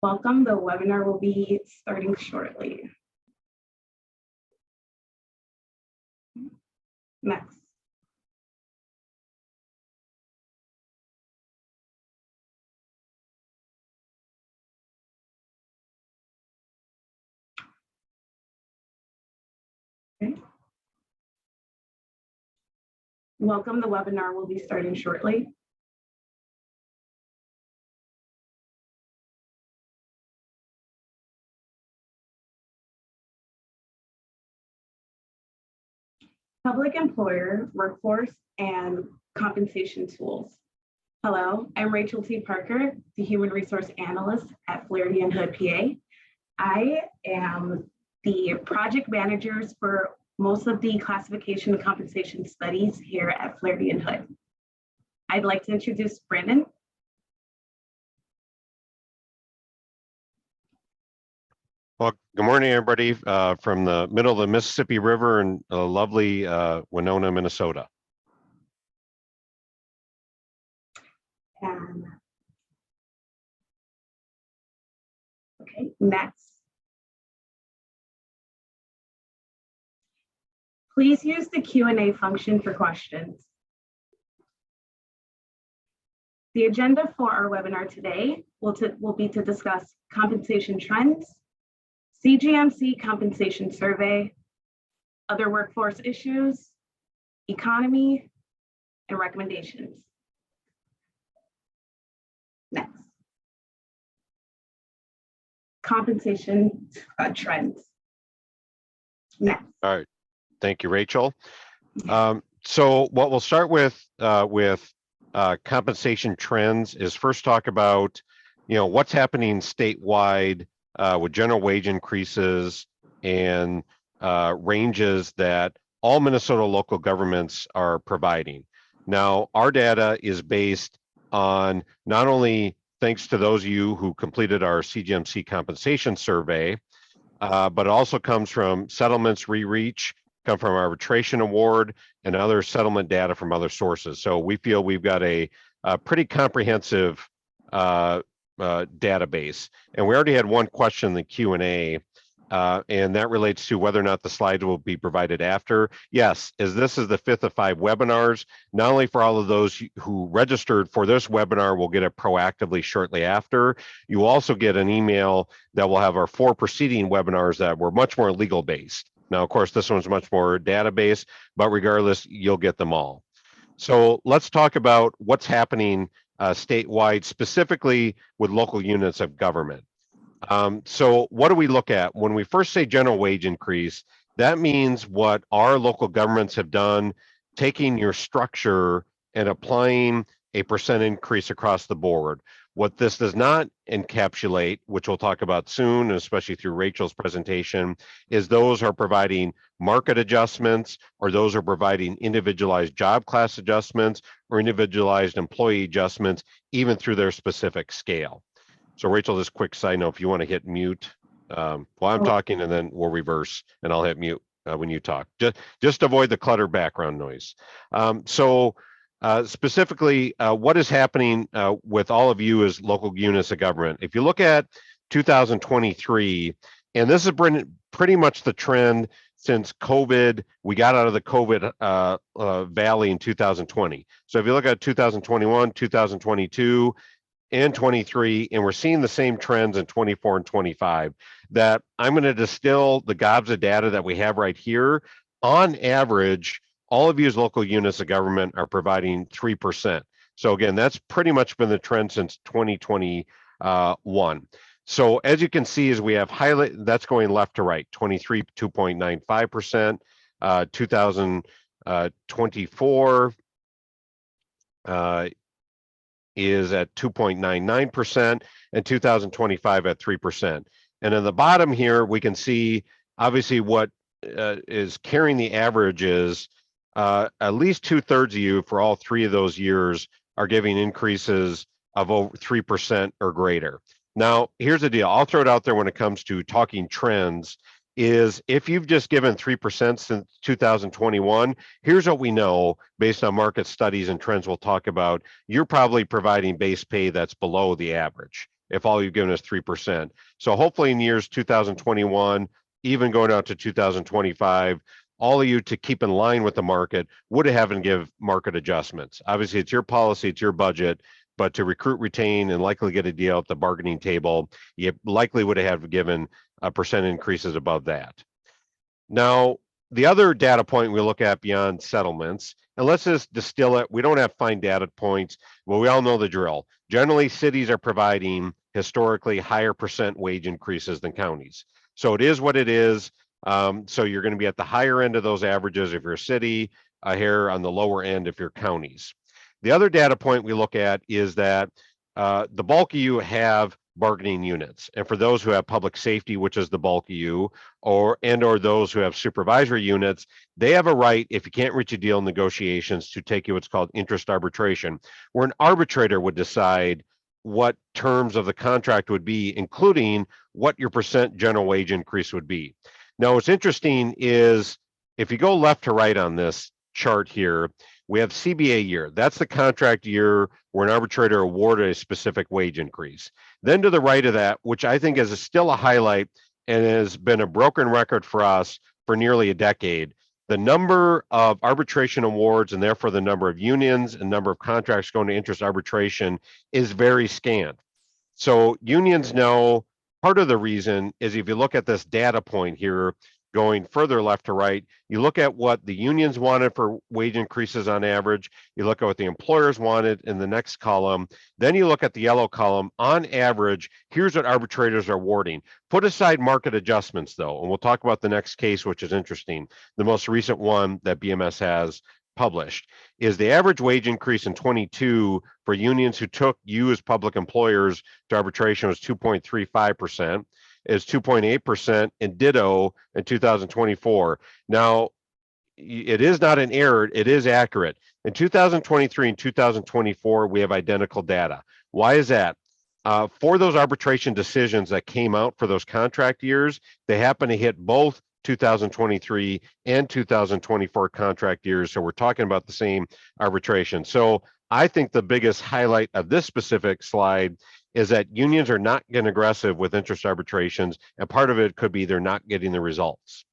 Welcome. The webinar will be starting shortly. Next. Okay. Welcome. The webinar will be starting shortly. Public employer, workforce, and compensation tools. Hello, I'm Rachel T. Parker, the Human Resource Analyst at Flaherty and Hood, PA. I am the project managers for most of the classification and compensation studies here at Flaherty and Hood. I'd like to introduce Brandon. Well, good morning, everybody, from the middle of the Mississippi River in lovely Winona, Minnesota. Okay, next. Please use the Q&A function for questions. The agenda for our webinar today will be to discuss compensation trends, CGMC compensation survey, other workforce issues, economy, and recommendations. Next. Compensation trends. Next. All right. Thank you, Rachel. So what we'll start with compensation trends is first talk about, what's happening statewide with general wage increases and ranges that all Minnesota local governments are providing. Now, our data is based on not only thanks to those of you who completed our CGMC compensation survey, but it also comes from settlements re-reach, come from arbitration award, and other settlement data from other sources. So we feel we've got a pretty comprehensive database. And we already had one question in the Q&A, and that relates to whether or not the slides will be provided after. Yes, as this is the 5th of 5 webinars, not only for all of those who registered for this webinar, we'll get it proactively shortly after. You also get an email that will have our 4 preceding webinars that were much more legal based. Now, of course, this one's much more database, but regardless, you'll get them all. So let's talk about what's happening statewide, specifically with local units of government. So what do we look at? When we first say general wage increase, that means what our local governments have done, taking your structure and applying a % increase across the board. What this does not encapsulate, which we'll talk about soon, especially through Rachel's presentation, is those are providing market adjustments, or those are providing individualized job class adjustments or individualized employee adjustments, even through their specific scale. So Rachel, just quick side note, if you want to hit mute while I'm talking, and then we'll reverse and I'll hit mute when you talk. Just avoid the clutter background noise. Specifically, what is happening with all of you as local units of government? If you look at 2023, and this has been pretty much the trend since COVID, we got out of the COVID valley in 2020. So if you look at 2021, 2022, and 23, and we're seeing the same trends in 24 and 25, that I'm going to distill the gobs of data that we have right here. On average, all of you as local units of government are providing 3%. So again, that's pretty much been the trend since 2021. So as you can see, as we have highlight, that's going left to right, 23, 2.95%, 2024 is at 2.99%, and 2025 at 3%. And in the bottom here, we can see obviously what is carrying the average is at least 2/3 of you for all 3 of those years are giving increases of over 3% or greater. Now, here's the deal. I'll throw it out there when it comes to talking trends, is if you've just given 3% since 2021, here's what we know based on market studies and trends we'll talk about. You're probably providing base pay that's below the average. if all you've given is 3%. So hopefully in years 2021, even going out to 2025, all of you to keep in line with the market would have and give market adjustments. Obviously, it's your policy, it's your budget, but to recruit, retain, and likely get a deal at the bargaining table, you likely would have given percent increases above that. Now, the other data point we look at beyond settlements, and let's just distill it. We don't have fine data points, but we all know the drill. Generally, cities are providing historically higher percent wage increases than counties. So it is what it is. So you're going to be at the higher end of those averages if you're a city, here on the lower end if you're counties. The other data point we look at is that the bulk of you have bargaining units. And for those who have public safety, which is the bulk of you, or those who have supervisory units, they have a right, if you can't reach a deal in negotiations, to take you what's called interest arbitration, where an arbitrator would decide what terms of the contract would be, including what your percent general wage increase would be. Now, what's interesting is if you go left to right on this chart here, we have CBA year. That's the contract year where an arbitrator awarded a specific wage increase. Then to the right of that, which I think is still a highlight and has been a broken record for us for nearly a decade, the number of arbitration awards and therefore the number of unions and number of contracts going to interest arbitration is very scant. So unions know part of the reason is if you look at this data point here, going further left to right, you look at what the unions wanted for wage increases on average, you look at what the employers wanted in the next column, then you look at the yellow column. On average, here's what arbitrators are awarding. Put aside market adjustments though, and we'll talk about the next case, which is interesting. The most recent one that BMS has published is the average wage increase in 22 for unions who took you as public employers to arbitration was 2.35%. Is 2.8% and ditto in 2024. Now, it is not an error, it is accurate. In 2023 and 2024, we have identical data. Why is that? For those arbitration decisions that came out for those contract years, they happen to hit both 2023 and 2024 contract years. So we're talking about the same arbitration. So I think the biggest highlight of this specific slide is that unions are not getting aggressive with interest arbitrations, and part of it could be they're not getting the results.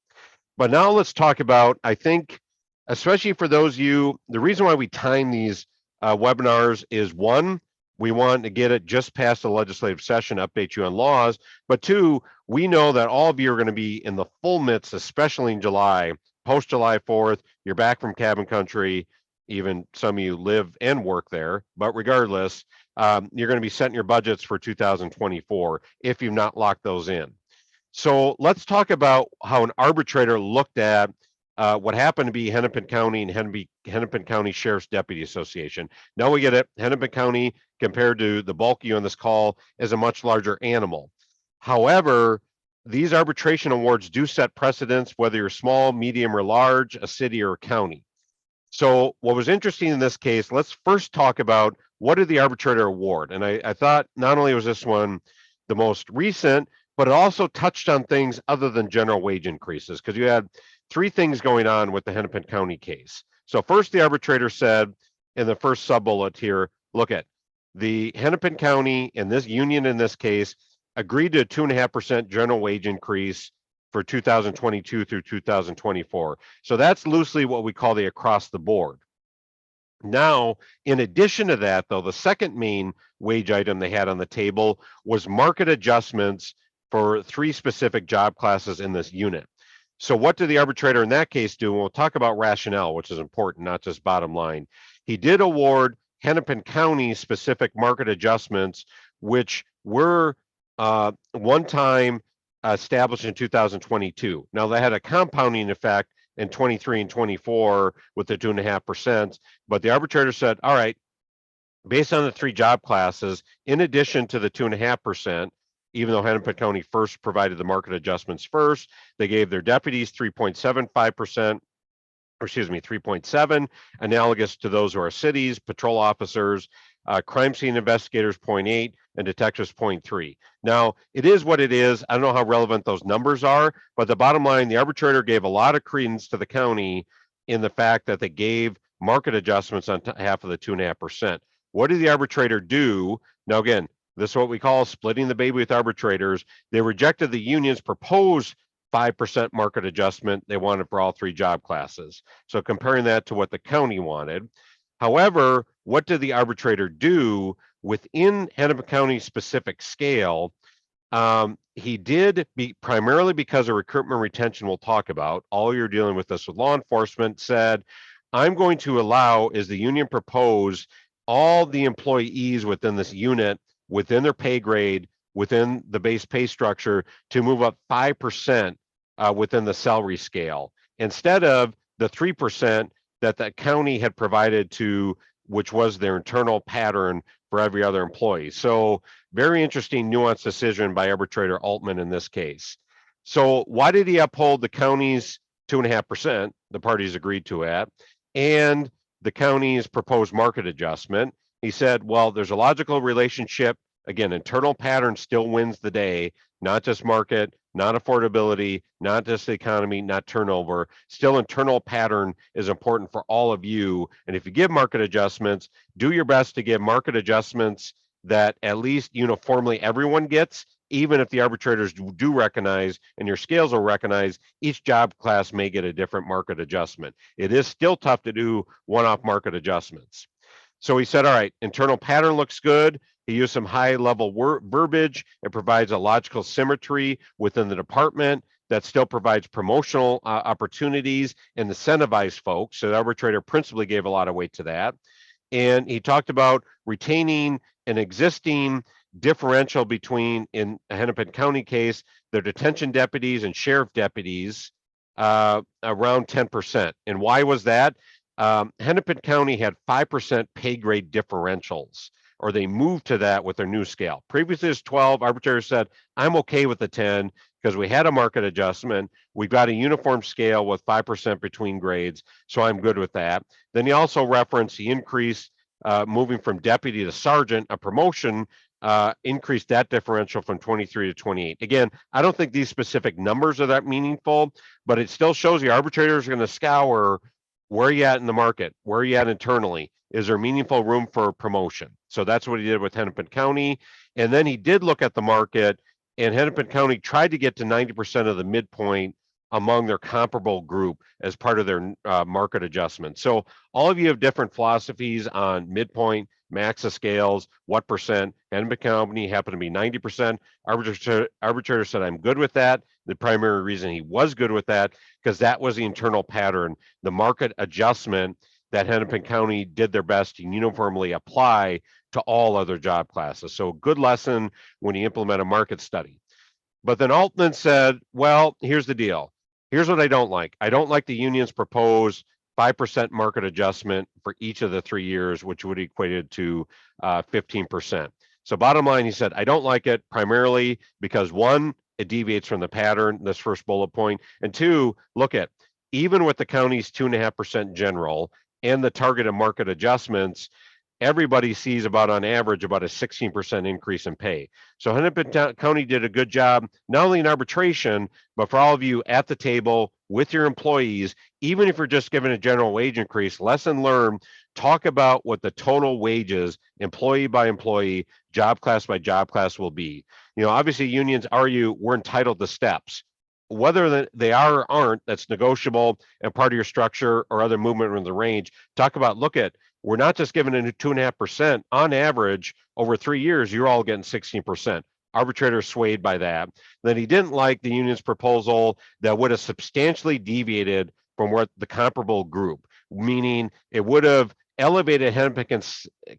But now let's talk about, I think, especially for those of you, the reason why we time these webinars is one, we want to get it just past the legislative session, update you on laws, but two, we know that all of you are going to be in the full midst, especially in July, post July 4th, you're back from cabin country, even some of you live and work there, but regardless, you're going to be setting your budgets for 2024 if you've not locked those in. So let's talk about how an arbitrator looked at what happened to be Hennepin County and Hennepin County Sheriff's Deputy Association. Now we get it. Hennepin County, compared to the bulk of you on this call, is a much larger animal. However, these arbitration awards do set precedents, whether you're small, medium, or large, a city or a county. So what was interesting in this case, let's first talk about what did the arbitrator award? And I thought not only was this one the most recent, but it also touched on things other than general wage increases, because you had three things going on with the Hennepin County case. So first, the arbitrator said in the first sub-bullet here, look at the Hennepin County and this union in this case agreed to a 2.5% general wage increase for 2022 through 2024. So that's loosely what we call the across the board. Now, in addition to that, though, the second main wage item they had on the table was market adjustments for three specific job classes in this unit. So what did the arbitrator in that case do? And we'll talk about rationale, which is important, not just bottom line. He did award Hennepin County specific market adjustments, which were one time established in 2022. Now, they had a compounding effect in 23 and 24 with the 2.5%, but the arbitrator said, all right, based on the three job classes, in addition to the 2.5%, even though Hennepin County first provided the market adjustments first, they gave their deputies 3.75%, or excuse me, 3.7, analogous to those who are cities, patrol officers, crime scene investigators 0.8, and detectives 0.3. Now, it is what it is. I don't know how relevant those numbers are, but the bottom line, the arbitrator gave a lot of credence to the county in the fact that they gave market adjustments on half of the 2.5%. What did the arbitrator do? Now, again, This is what we call splitting the baby with arbitrators. They rejected the union's proposed 5% market adjustment they wanted for all three job classes. So comparing that to what the county wanted. However, what did the arbitrator do within Hennepin County specific scale? He did primarily because of recruitment retention we'll talk about. All you're dealing with this with law enforcement said, I'm going to allow, as the union proposed, all the employees within this unit, within their pay grade, within the base pay structure, to move up 5% within the salary scale, instead of the 3% that the county had provided to, which was their internal pattern for every other employee. So very interesting nuanced decision by arbitrator Altman in this case. So why did he uphold the county's 2.5%, the parties agreed to it, and the county's proposed market adjustment? He said, well, there's a logical relationship. Again, internal pattern still wins the day, not just market, not affordability, not just the economy, not turnover. Still, internal pattern is important for all of you. And if you give market adjustments, do your best to give market adjustments that at least uniformly everyone gets, even if the arbitrators do recognize and your scales will recognize each job class may get a different market adjustment. It is still tough to do one-off market adjustments. So he said, all right, internal pattern looks good. He used some high level verbiage. It provides a logical symmetry within the department that still provides promotional opportunities and incentivize folks. So the arbitrator principally gave a lot of weight to that. And he talked about retaining an existing differential between, in a Hennepin County case, their detention deputies and sheriff deputies around 10%. And why was that? Hennepin County had 5% pay grade differentials, or they moved to that with their new scale. Previously, it was 12. Arbitrator said, I'm okay with the 10 because we had a market adjustment. We've got a uniform scale with 5% between grades, so I'm good with that. Then he also referenced the increase moving from deputy to sergeant, a promotion, increased that differential from 23 to 28. Again, I don't think these specific numbers are that meaningful, but it still shows the arbitrators are going to scour where are you at in the market? Where are you at internally? Is there meaningful room for promotion? So that's what he did with Hennepin County. And then he did look at the market, and Hennepin County tried to get to 90% of the midpoint among their comparable group as part of their market adjustment. So all of you have different philosophies on midpoint, max of scales, what percent. Hennepin County happened to be 90%. Arbitrator said, I'm good with that. The primary reason he was good with that, because that was the internal pattern, the market adjustment that Hennepin County did their best to uniformly apply to all other job classes. So good lesson when you implement a market study. But then Altman said, well, here's the deal. Here's what I don't like. I don't like the union's proposed 5% market adjustment for each of the 3 years, which would equate to 15%. So bottom line, he said, I don't like it primarily because one, it deviates from the pattern, this first bullet point. And two, look at, even with the county's 2.5% general and the targeted market adjustments, everybody sees about on average about a 16% increase in pay. So Hennepin County did a good job, not only in arbitration, but for all of you at the table with your employees, even if you're just given a general wage increase, lesson learned, talk about what the total wages, employee by employee, job class by job class will be. Obviously unions argue we're entitled to steps. Whether they are or aren't, that's negotiable and part of your structure or other movement in the range. Talk about, look at, we're not just giving it 2.5%. On average, over 3 years, you're all getting 16%. Arbitrator swayed by that. Then he didn't like the union's proposal that would have substantially deviated from what the comparable group, meaning it would have elevated Hennepin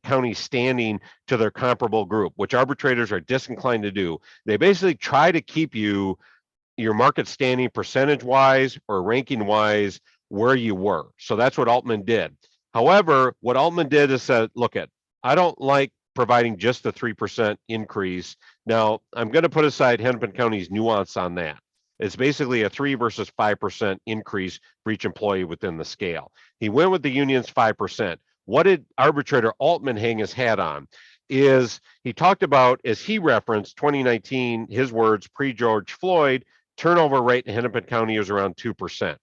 County standing to their comparable group, which arbitrators are disinclined to do. They basically try to keep your market standing percentage wise or ranking wise where you were. So that's what Altman did. However, what Altman did is said, look at, I don't like providing just the 3% increase. Now, I'm going to put aside Hennepin County's nuance on that. It's basically a 3 versus 5% increase for each employee within the scale. He went with the union's 5%. What did arbitrator Altman hang his hat on? Is he talked about, as he referenced 2019, his words, pre-George Floyd, turnover rate in Hennepin County is around 2%.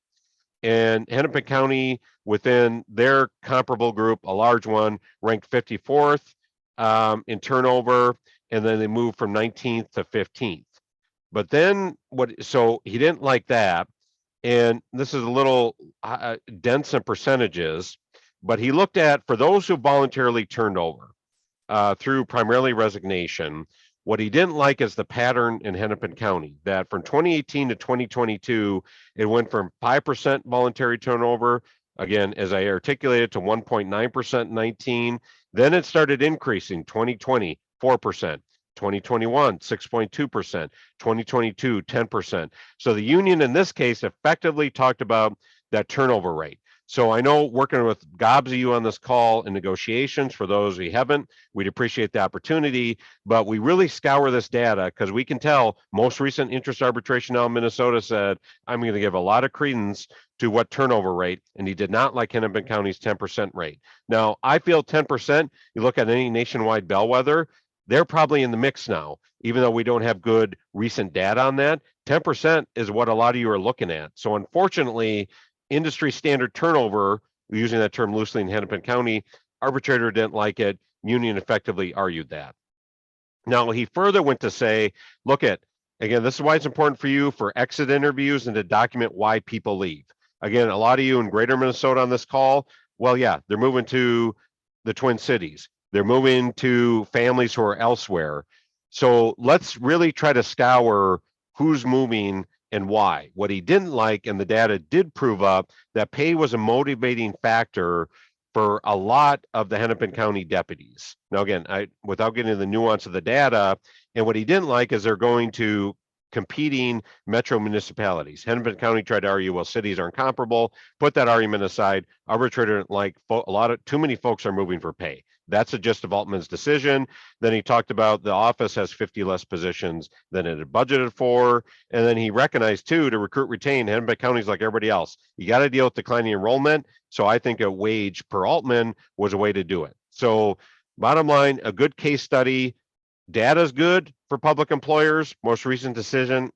And Hennepin County, within their comparable group, a large one, ranked 54th in turnover. and then they moved from 19th to 15th. But then so he didn't like that. And this is a little dense in percentages, but he looked at for those who voluntarily turned over through primarily resignation. What he didn't like is the pattern in Hennepin County that from 2018 to 2022, it went from 5% voluntary turnover, again, as I articulated, to 1.9% in 19. Then it started increasing 2020, 4%. 2021, 6.2%, 2022, 10%. So the union in this case effectively talked about that turnover rate. So I know working with gobs of you on this call in negotiations, for those we haven't, we'd appreciate the opportunity, but we really scour this data because we can tell most recent interest arbitration now in Minnesota said, I'm going to give a lot of credence to what turnover rate, and he did not like Hennepin County's 10% rate. Now, I feel 10%, you look at any nationwide bellwether, they're probably in the mix now, even though we don't have good recent data on that. 10% is what a lot of you are looking at. So unfortunately, industry standard turnover, using that term loosely in Hennepin County, arbitrator didn't like it. Union effectively argued that. Now, he further went to say, look at, again, this is why it's important for you for exit interviews and to document why people leave. Again, a lot of you in greater Minnesota on this call, well, yeah, they're moving to the Twin Cities. They're moving to families who are elsewhere. So let's really try to scour who's moving and why. What he didn't like, and the data did prove up, that pay was a motivating factor for a lot of the Hennepin County deputies. Now, again, without getting into the nuance of the data, and what he didn't like is they're going to competing metro municipalities. Hennepin County tried to argue, well, cities aren't comparable. Put that argument aside. Arbitrator didn't like too many folks are moving for pay. That's the gist of Altman's decision. Then he talked about the office has 50 less positions than it had budgeted for. And then he recognized too, to recruit, retain, Hennepin County's like everybody else. You got to deal with declining enrollment. So I think a wage per Altman was a way to do it. So bottom line, a good case study. Data is good for public employers. Most recent decision,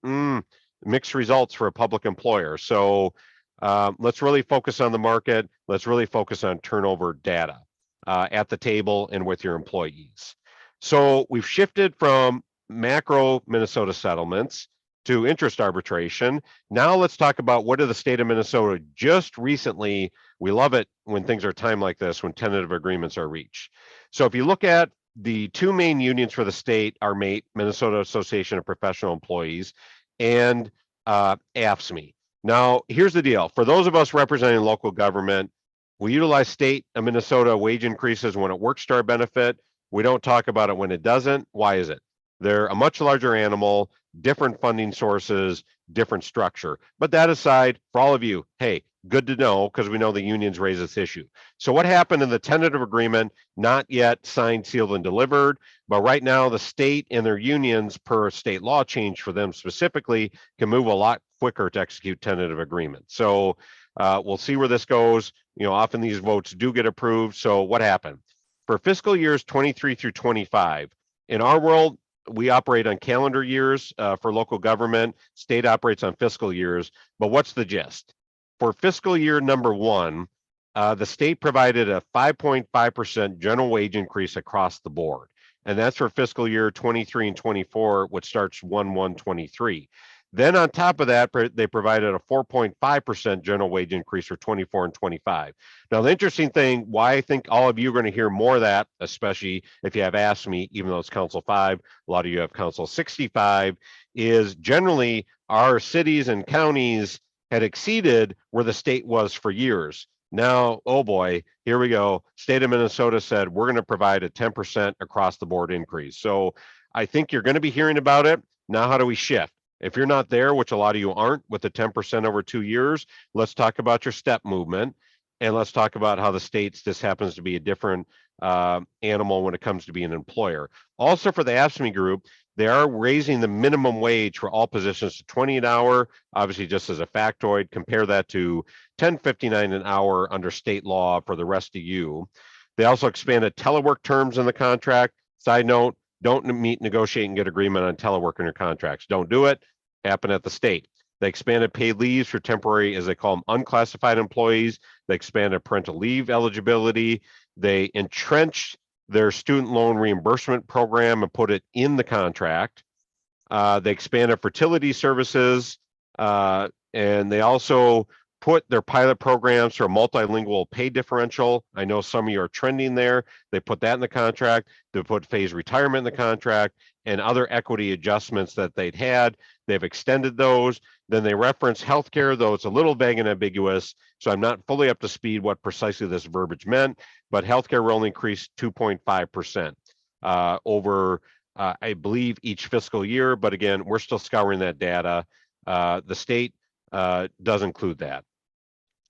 mixed results for a public employer. So let's really focus on the market. Let's really focus on turnover data at the table and with your employees. So we've shifted from macro Minnesota settlements to interest arbitration. Now let's talk about what did the state of Minnesota just recently, we love it when things are timed like this, when tentative agreements are reached. So if you look at the two main unions for the state are MATE, Minnesota Association of Professional Employees, and AFSCME. Now, here's the deal. For those of us representing local government, we utilize state of Minnesota wage increases when it works to our benefit. We don't talk about it when it doesn't. Why is it? They're a much larger animal, different funding sources, different structure. But that aside, for all of you, hey, good to know because we know the unions raise this issue. So what happened in the tentative agreement, not yet signed, sealed, and delivered, but right now the state and their unions, per state law change for them specifically, can move a lot quicker to execute tentative agreements. So we'll see where this goes. Often these votes do get approved. So what happened? For fiscal years 23 through 25, in our world, we operate on calendar years for local government. State operates on fiscal years. But what's the gist? For fiscal year number one, the state provided a 5.5% general wage increase across the board. And that's for fiscal year 23 and 24, which starts 1/1/23. Then on top of that, they provided a 4.5% general wage increase for 24 and 25. Now, the interesting thing, why I think all of you are going to hear more of that, especially if you have asked me, even though it's Council 5, a lot of you have Council 65, is generally our cities and counties had exceeded where the state was for years. Now, oh boy, here we go. State of Minnesota said, we're going to provide a 10% across the board increase. So I think you're going to be hearing about it. Now, how do we shift? If you're not there, which a lot of you aren't with the 10% over 2 years, let's talk about your step movement. And let's talk about how the states, this happens to be a different animal when it comes to being an employer. Also for the AFSCME group, they are raising the minimum wage for all positions to 20 an hour, obviously just as a factoid. Compare that to 10.59 an hour under state law for the rest of you. They also expanded telework terms in the contract. Side note, don't meet, negotiate, and get agreement on telework in your contracts. Don't do it. Happen at the state. They expanded paid leaves for temporary, as they call them, unclassified employees. They expanded parental leave eligibility. They entrenched their student loan reimbursement program and put it in the contract. They expanded fertility services, and they also put their pilot programs for a multilingual pay differential. I know some of you are trending there. They put that in the contract. They put phased retirement in the contract and other equity adjustments that they'd had. They've extended those. Then they reference healthcare, though it's a little vague and ambiguous. So I'm not fully up to speed what precisely this verbiage meant, but healthcare will only increase 2.5% over I believe each fiscal year, but again, we're still scouring that data. The state does include that.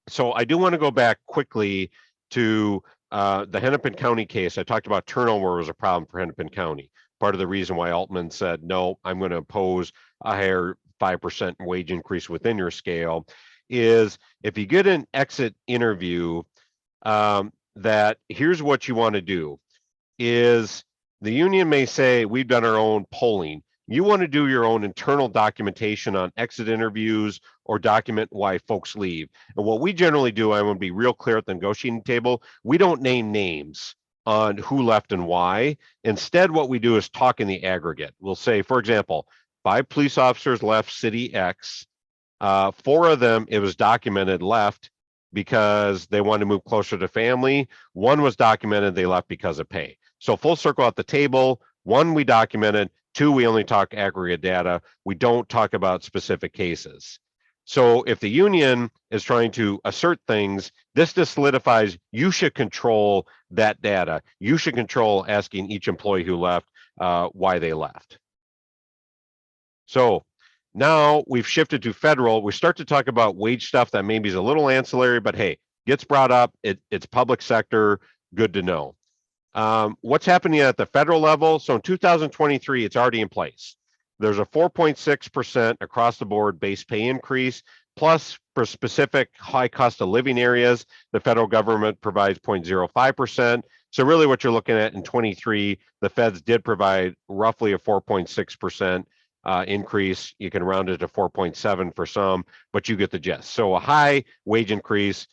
So I do want to go back quickly to the Hennepin County case. I talked about turnover was a problem for Hennepin County. Part of the reason why Altman said, no, I'm going to impose a higher 5% wage increase within your scale is if you get an exit interview, that here's what you want to do is the union may say, we've done our own polling. You want to do your own internal documentation on exit interviews or document why folks leave. And what we generally do, I want to be real clear at the negotiating table, we don't name names on who left and why. Instead, what we do is talk in the aggregate. We'll say, for example, 5 police officers left city X. 4 of them, it was documented, left because they wanted to move closer to family. 1 was documented, they left because of pay. So full circle at the table, 1 we documented, 2 we only talk aggregate data. We don't talk about specific cases. So if the union is trying to assert things, this just solidifies you should control that data. You should control asking each employee who left why they left. So now we've shifted to federal. We start to talk about wage stuff that maybe is a little ancillary, but hey, gets brought up. It's public sector. Good to know. What's happening at the federal level? So in 2023, it's already in place. There's a 4.6% across the board base pay increase, plus for specific high cost of living areas, the federal government provides 0.05%. So really what you're looking at in 23, the feds did provide roughly a 4.6% increase. You can round it to 4.7 for some, but you get the gist. So a high wage increase,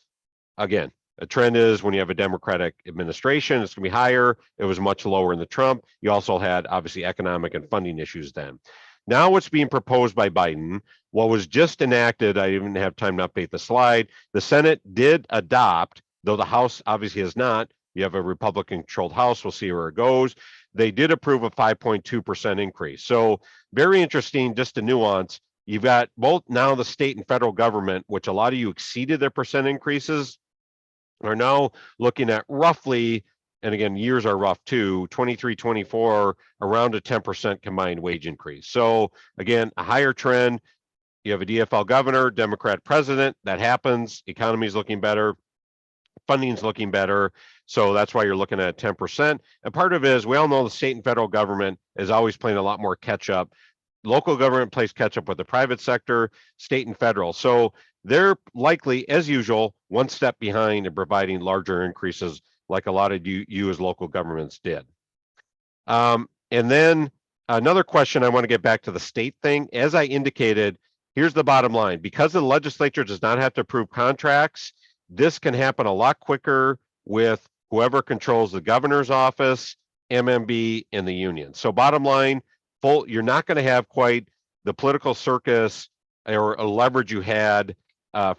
again, a trend is when you have a Democratic administration, it's going to be higher. It was much lower in the Trump. You also had obviously economic and funding issues then. Now what's being proposed by Biden, what was just enacted, I didn't have time to update the slide. The Senate did adopt, though the House obviously has not. You have a Republican-controlled House. We'll see where it goes. They did approve a 5.2% increase. So very interesting, just a nuance. You've got both now the state and federal government, which a lot of you exceeded their percent increases, are now looking at roughly, and again, years are rough too, 23, 24, around a 10% combined wage increase. So again, a higher trend. You have a DFL governor, Democrat president, that happens. Economy is looking better. Funding's looking better. So that's why you're looking at 10%. And part of it is we all know the state and federal government is always playing a lot more catch up. Local government plays catch up with the private sector, state and federal. So they're likely, as usual, one step behind in providing larger increases like a lot of you as local governments did. And then another question, I want to get back to the state thing. As I indicated, here's the bottom line. Because the legislature does not have to approve contracts, this can happen a lot quicker with whoever controls the governor's office, MMB, and the union. So bottom line, you're not going to have quite the political circus or a leverage you had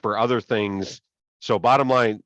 for other things. So bottom line,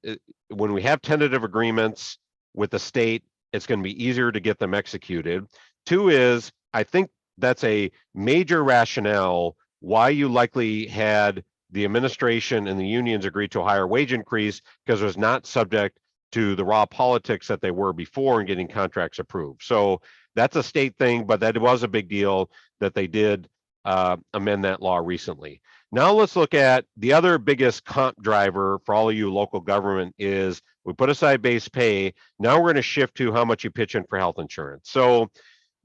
when we have tentative agreements with the state, it's going to be easier to get them executed. 2 is, I think that's a major rationale why you likely had the administration and the unions agree to a higher wage increase, because it was not subject to the raw politics that they were before in getting contracts approved. So that's a state thing, but that was a big deal that they did amend that law recently. Now let's look at the other biggest comp driver for all of you local government is we put aside base pay. Now we're going to shift to how much you pitch in for health insurance. So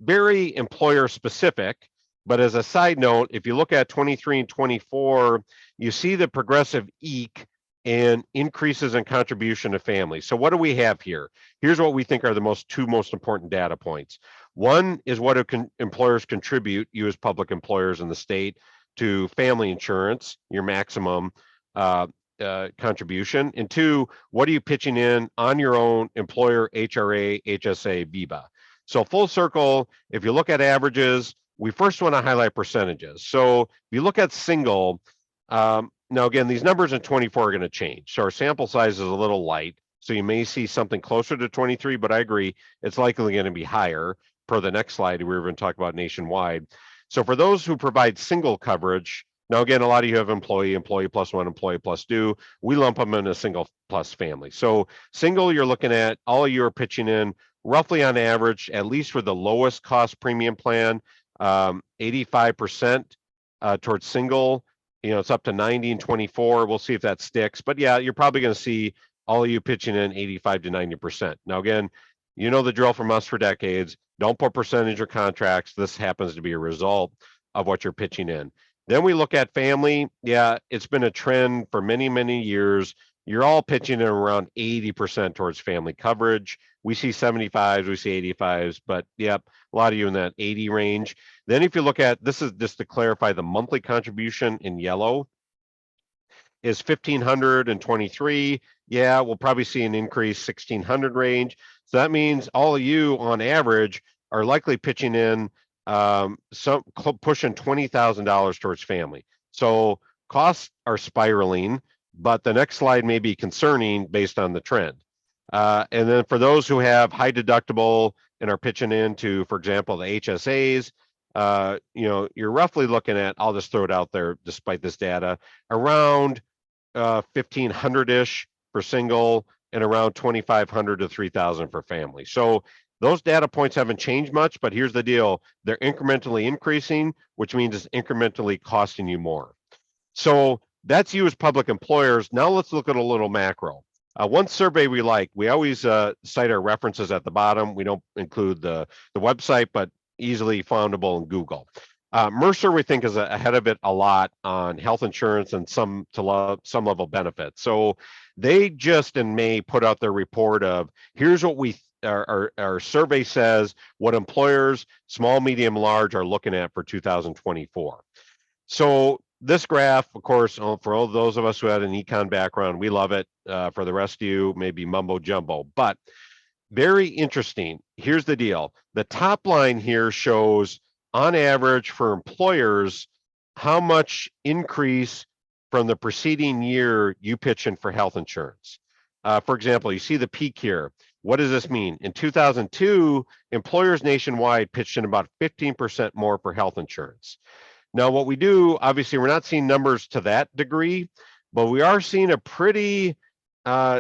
very employer specific, but as a side note, if you look at 23 and 24, you see the progressive EEC and increases in contribution to families. So what do we have here? Here's what we think are the 2 most important data points. One is what employers contribute, you as public employers in the state, to family insurance, your maximum contribution, and two, what are you pitching in on your own employer, HRA, HSA, VIBA? So full circle, if you look at averages, we first want to highlight percentages. So if you look at single, now again, these numbers in 24 are going to change. So our sample size is a little light. So you may see something closer to 23, but I agree, it's likely going to be higher per the next slide. We were going to talk about nationwide. So for those who provide single coverage, now again, a lot of you have employee, employee plus one, employee plus due. We lump them in a single plus family. So single, you're looking at all of you are pitching in roughly on average, at least for the lowest cost premium plan, 85% towards single. You know, it's up to 90 and 24. We'll see if that sticks. But yeah, you're probably going to see all of you pitching in 85 to 90%. Now, again, you know the drill from us for decades. Don't put percentage or contracts. This happens to be a result of what you're pitching in. Then we look at family. Yeah, it's been a trend for many, many years. You're all pitching in around 80% towards family coverage. We see 75s, we see 85s, but yep, a lot of you in that 80 range. Then if you look at, this is just to clarify, the monthly contribution in yellow is 1,523. Yeah, we'll probably see an increase 1,600 range. So that means all of you on average are likely pitching in some pushing $20,000 towards family. So costs are spiraling, but the next slide may be concerning based on the trend. And then for those who have high deductible and are pitching into, for example, the HSAs, you know, you're roughly looking at, I'll just throw it out there despite this data, around 1,500-ish for single and around 2,500 to 3,000 for family. So those data points haven't changed much, but here's the deal. They're incrementally increasing, which means it's incrementally costing you more. So that's you as public employers. Now let's look at a little macro. One survey we like, we always cite our references at the bottom. We don't include the website, but easily foundable in Google. Mercer, we think, is ahead of it a lot on health insurance and some level benefits. So they just in May put out their report of here's what our survey says what employers, small, medium, large, are looking at for 2024. So this graph, of course, for all those of us who had an econ background, we love it. For the rest of you, maybe mumbo jumbo, but very interesting. Here's the deal. The top line here shows on average for employers, how much increase from the preceding year you pitch in for health insurance. For example, you see the peak here. What does this mean? In 2002, employers nationwide pitched in about 15% more for health insurance. Now, what we do, obviously, we're not seeing numbers to that degree, but we are seeing a pretty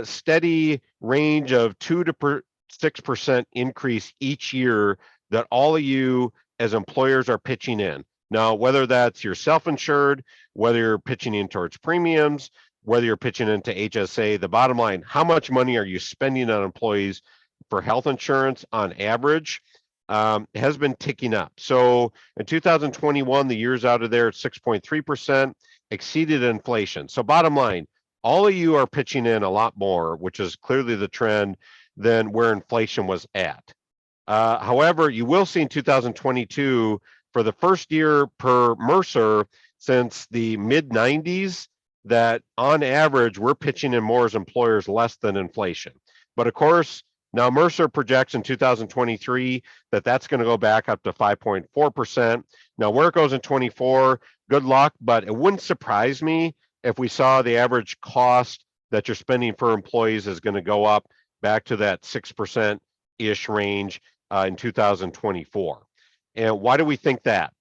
steady range of 2 to 6% increase each year that all of you as employers are pitching in. Now, whether that's your self-insured, whether you're pitching in towards premiums, whether you're pitching into HSA, the bottom line, how much money are you spending on employees for health insurance on average has been ticking up. So in 2021, the years out of there at 6.3%, exceeded inflation. So bottom line, all of you are pitching in a lot more, which is clearly the trend, than where inflation was at. However, you will see in 2022, for the first year per Mercer since the mid 90s, that on average, we're pitching in more as employers less than inflation. But of course, now Mercer projects in 2023 that that's going to go back up to 5.4%. Now, where it goes in 24, good luck, but it wouldn't surprise me if we saw the average cost that you're spending for employees is going to go up back to that 6%-ish range in 2024. And why do we think that?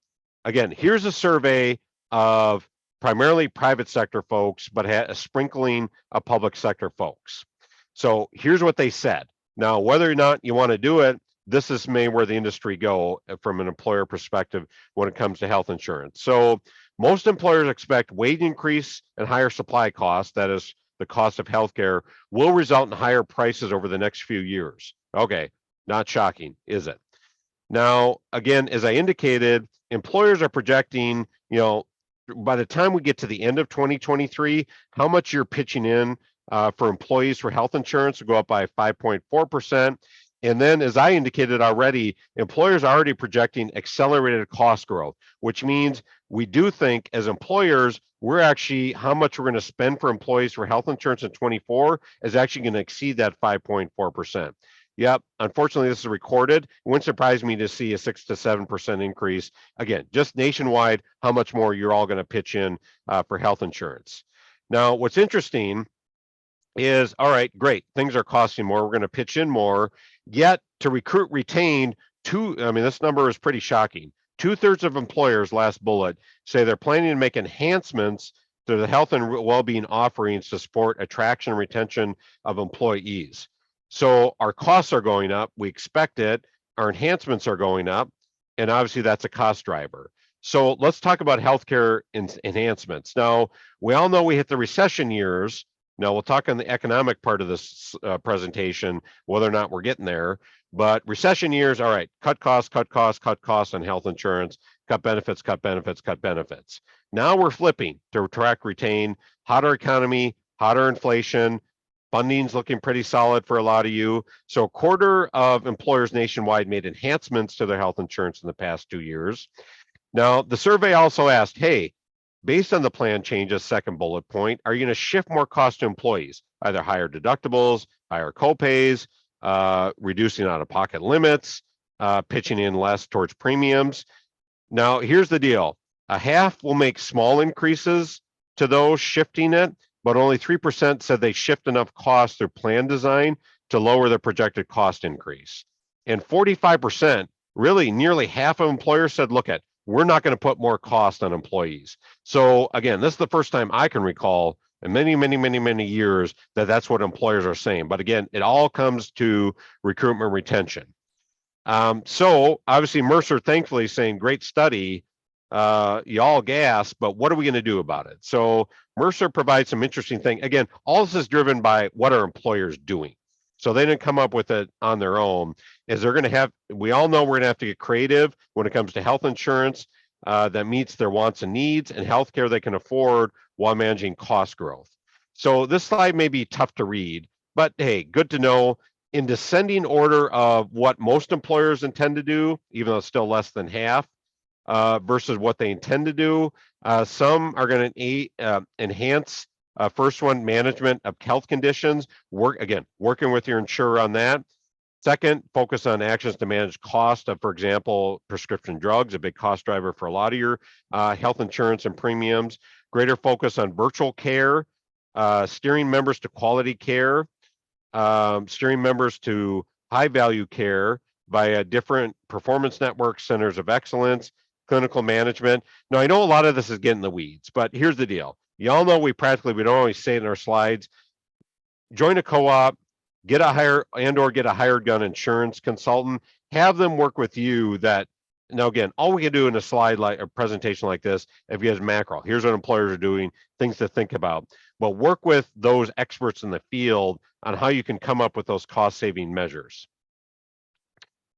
Again, here's a survey of primarily private sector folks, but a sprinkling of public sector folks. So here's what they said. Now, whether or not you want to do it, this is maybe where the industry go from an employer perspective when it comes to health insurance. So most employers expect wage increase and higher supply costs, that is the cost of healthcare, will result in higher prices over the next few years. Okay, not shocking, is it? Now, again, as I indicated, employers are projecting, by the time we get to the end of 2023, how much you're pitching in for employees for health insurance will go up by 5.4%. And then, as I indicated already, employers are already projecting accelerated cost growth, which means we do think as employers, we're actually how much we're going to spend for employees for health insurance in 24 is actually going to exceed that 5.4%. Yep. Unfortunately, this is recorded. It wouldn't surprise me to see a 6 to 7% increase. Again, just nationwide, how much more you're all going to pitch in for health insurance. Now, what's interesting is, all right, great, things are costing more. We're going to pitch in more. Yet to recruit, retain, this number is pretty shocking. 2/3 of employers, last bullet, say they're planning to make enhancements to the health and well-being offerings to support attraction and retention of employees. So our costs are going up. We expect it. Our enhancements are going up. And obviously that's a cost driver. So let's talk about healthcare enhancements. Now, we all know we hit the recession years. Now, we'll talk on the economic part of this presentation, whether or not we're getting there. But recession years, all right, cut costs, cut costs, cut costs on health insurance, cut benefits, cut benefits, cut benefits. Now we're flipping to attract, retain, hotter economy, hotter inflation. Funding's looking pretty solid for a lot of you. So a quarter of employers nationwide made enhancements to their health insurance in the past 2 years. Now, the survey also asked, hey, based on the plan changes, second bullet point, are you going to shift more cost to employees, either higher deductibles, higher copays, reducing out-of-pocket limits, pitching in less towards premiums? Now, here's the deal. A half will make small increases to those shifting it, but only 3% said they shift enough cost through plan design to lower the projected cost increase. And 45%, really nearly half of employers said, look, we're not going to put more cost on employees. So again, this is the first time I can recall in many years that that's what employers are saying. But again, it all comes to recruitment retention. So obviously Mercer, thankfully, saying great study, y'all gas, but what are we going to do about it? So Mercer provides some interesting thing. Again, all this is driven by what are employers doing. So they didn't come up with it on their own. Is they're going to have, we all know we're going to have to get creative when it comes to health insurance that meets their wants and needs, and healthcare they can afford while managing cost growth. So this slide may be tough to read, but hey, good to know. In descending order of what most employers intend to do, even though it's still less than half, versus what they intend to do. Some are going to enhance. First one, management of health conditions. Working with your insurer on that. Second, focus on actions to manage cost of, for example, prescription drugs, a big cost driver for a lot of your health insurance and premiums. Greater focus on virtual care, steering members to quality care, steering members to high value care via different performance networks, centers of excellence, clinical management. Now, I know a lot of this is getting the weeds, but here's the deal. Y'all know we don't always say it in our slides. Join a co-op, get a hired gun insurance consultant, have them work with you that. Now, again, all we can do in a slide like a presentation like this, if you have macro, here's what employers are doing, things to think about, but work with those experts in the field on how you can come up with those cost saving measures.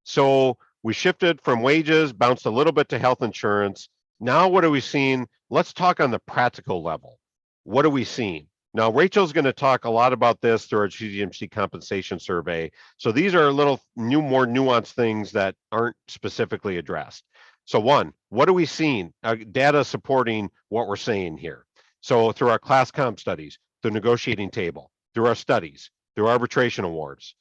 So we shifted from wages, bounced a little bit to health insurance. Now, what are we seeing? Let's talk on the practical level. What are we seeing? Now, Rachel's going to talk a lot about this through our CGMC compensation survey. So these are a little more nuanced things that aren't specifically addressed. So one, what are we seeing? Data supporting what we're saying here. So through our class comp studies, the negotiating table, through our studies, through arbitration awards,